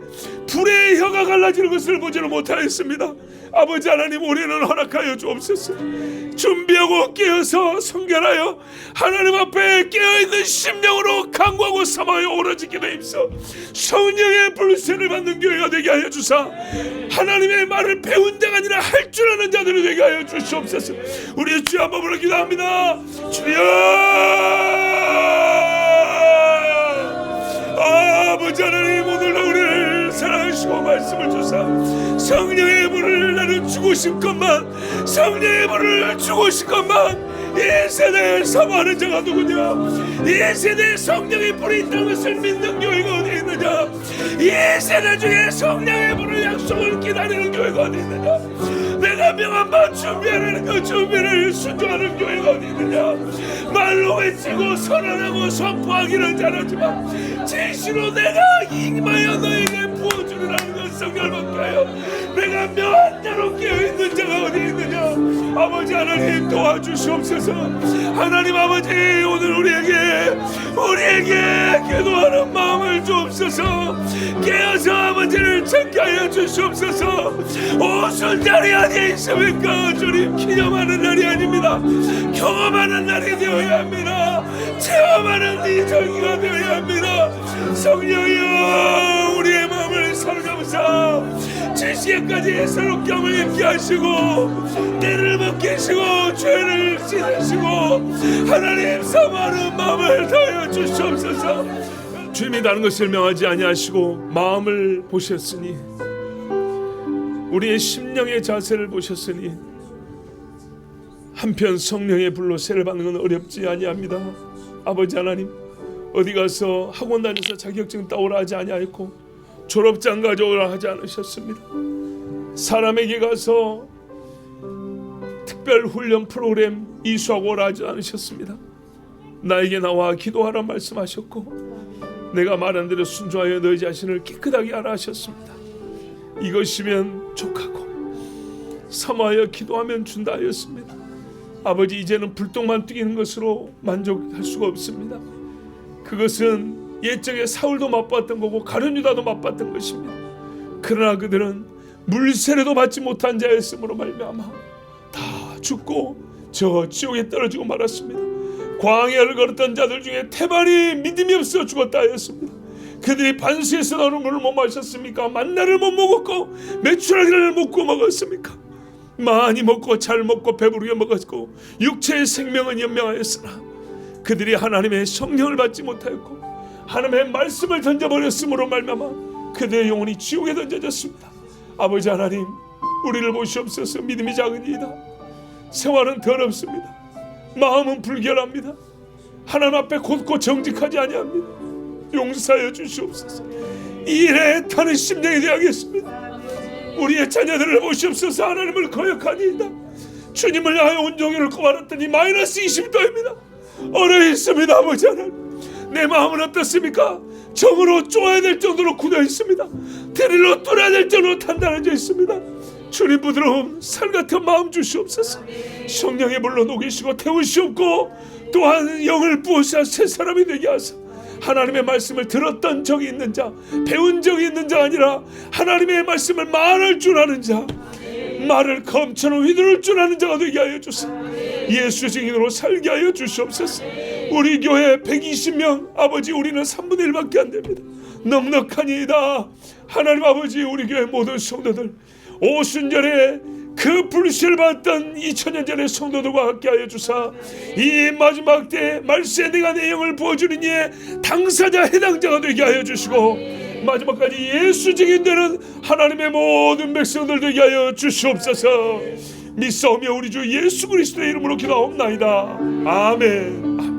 불의 혀가 갈라지는 것을 보지는 못하였습니다. 아버지 하나님, 우리는 허락하여 주옵소서. 준비하고 깨어서 성결하여 하나님 앞에 깨어있는 심령으로 강구하고 삼하여 오로지 기도에 힘써 성령의 불세를 받는 교회가 되게 하여 주사 하나님의 말을 배운 자가 아니라 할 줄 아는 자들이 되게 하여 주시옵소서. 우리 주 한번 불러 기도합니다. 주여, 아버지 하나님, 오늘도 우리를 사랑하시고 말씀을 주사 성령의 불을 나는 주고 싶건만, 성령의 불을 주고 싶건만, 이 세대에 사모하는 자가 누구냐? 이 세대에 성령의 불이 있다는 것을 믿는 교회가 어디 있느냐? 이 세대 중에 성령의 불을 약속을 기다리는 교회가 어디 있느냐? 내가 명한 바 준비하는 그 준비를 순종하는 교회가 어디 있느냐? 말로 외치고 선언하고 선포하기는 잘하지만 진실로 내가 임하여 너에게 부어주리라는 것 성경을 맡겨요. 내가 명한 대로 깨어있는 자가 어디 있느냐? 아버지 하나님, 도와주시옵소서. 하나님 아버지, 오늘 우리에게 기도하는 마음을 주옵소서. 깨어서 아버지를 찾게 하여 주시옵소서. 오순절이 어디에 있습니까? 주님, 기념하는 날이 아닙니다. 경험하는 날이 되어야 합니다. 체험하는 이 절기가 되어야 합니다. 성령이여, 우리의 마음을 사로잡으사 지시에까지 새롭게 함을 입게 하시고 때를 벗기시고 죄를 씻으시고 하나님 사모하는 마음을 다하여 주시옵소서. 주님이 다른 것을 명하지 아니하시고 마음을 보셨으니, 우리의 심령의 자세를 보셨으니, 한편 성령의 불로 세를 받는 건 어렵지 아니합니다. 아버지 하나님, 어디 가서 학원 다녀서 자격증 따오라 하지 아니하였고 졸업장 가져오라 하지 않으셨습니다. 사람에게 가서 특별 훈련 프로그램 이수하고 오라 하지 않으셨습니다. 나에게 나와 기도하라 말씀하셨고 내가 말한 대로 순종하여 너희 자신을 깨끗하게 하라 하셨습니다. 이것이면 족하고 사모하여 기도하면 준다 하였습니다. 아버지, 이제는 불똥만 튀기는 것으로 만족할 수가 없습니다. 그것은 옛적에 사울도 맛봤던 거고 가룟 유다도 맛봤던 것입니다. 그러나 그들은 물세례도 받지 못한 자였으므로 말미암아 다 죽고 저 지옥에 떨어지고 말았습니다. 광야를 걸었던 자들 중에 태반이 믿음이 없어 죽었다 하였습니다. 그들이 반수에서 나오는 물을 못 마셨습니까? 만나를 못 먹었고 메추라기를 못 구워 먹었습니까? 많이 먹고 잘 먹고 배부르게 먹었고 육체의 생명은 연명하였으나 그들이 하나님의 성령을 받지 못하였고 하나님의 말씀을 던져버렸으므로 말미암아 그들의 영혼이 지옥에 던져졌습니다. 아버지 하나님, 우리를 보시옵소서. 믿음이 작으니이다. 생활은 더럽습니다. 마음은 불결합니다. 하나님 앞에 곧고 정직하지 아니합니다. 용서하여 주시옵소서. 이 일에 타는 심령이 되어야겠습니다. 우리의 자녀들을 보시옵소서. 하나님을 거역하니이다. 주님을 향하여 온종일을 꼬아놨더니 마이너스 20도입니다. 얼어 있습니다. 아버지 하나님, 내 마음은 어떻습니까? 정으로 쪼아야 될 정도로 굳어 있습니다. 드릴로 뚫어야 될 정도로 단단해져 있습니다. 주님, 부드러움, 살같은 마음 주시옵소서. 성령의 불로 녹이시고 태우시옵고 또한 영을 부으사 새 사람이 되게 하사 하나님의 말씀을 들었던 적이 있는 자, 배운 적이 있는 자 아니라 하나님의 말씀을 말할 줄 아는 자, 말을 검처럼 휘두를 줄 아는 자가 되게 하여 주시옵소서. 예수 증인으로 살게 하여 주시옵소서. 우리 교회 120명, 아버지, 우리는 3분의 1밖에 안 됩니다. 넉넉하니이다. 하나님 아버지, 우리 교회 모든 성도들 오순절에 그 불씨를 받던 2000년 전의 성도들과 함께 하여 주사 이 마지막 때 말세 내가 내 영을 부어주는 이의 당사자 해당자가 되게 하여 주시고 마지막까지 예수 증인되는 하나님의 모든 백성들 되게 하여 주시옵소서. 믿사오며 우리 주 예수 그리스도의 이름으로 기도하옵나이다. 아멘.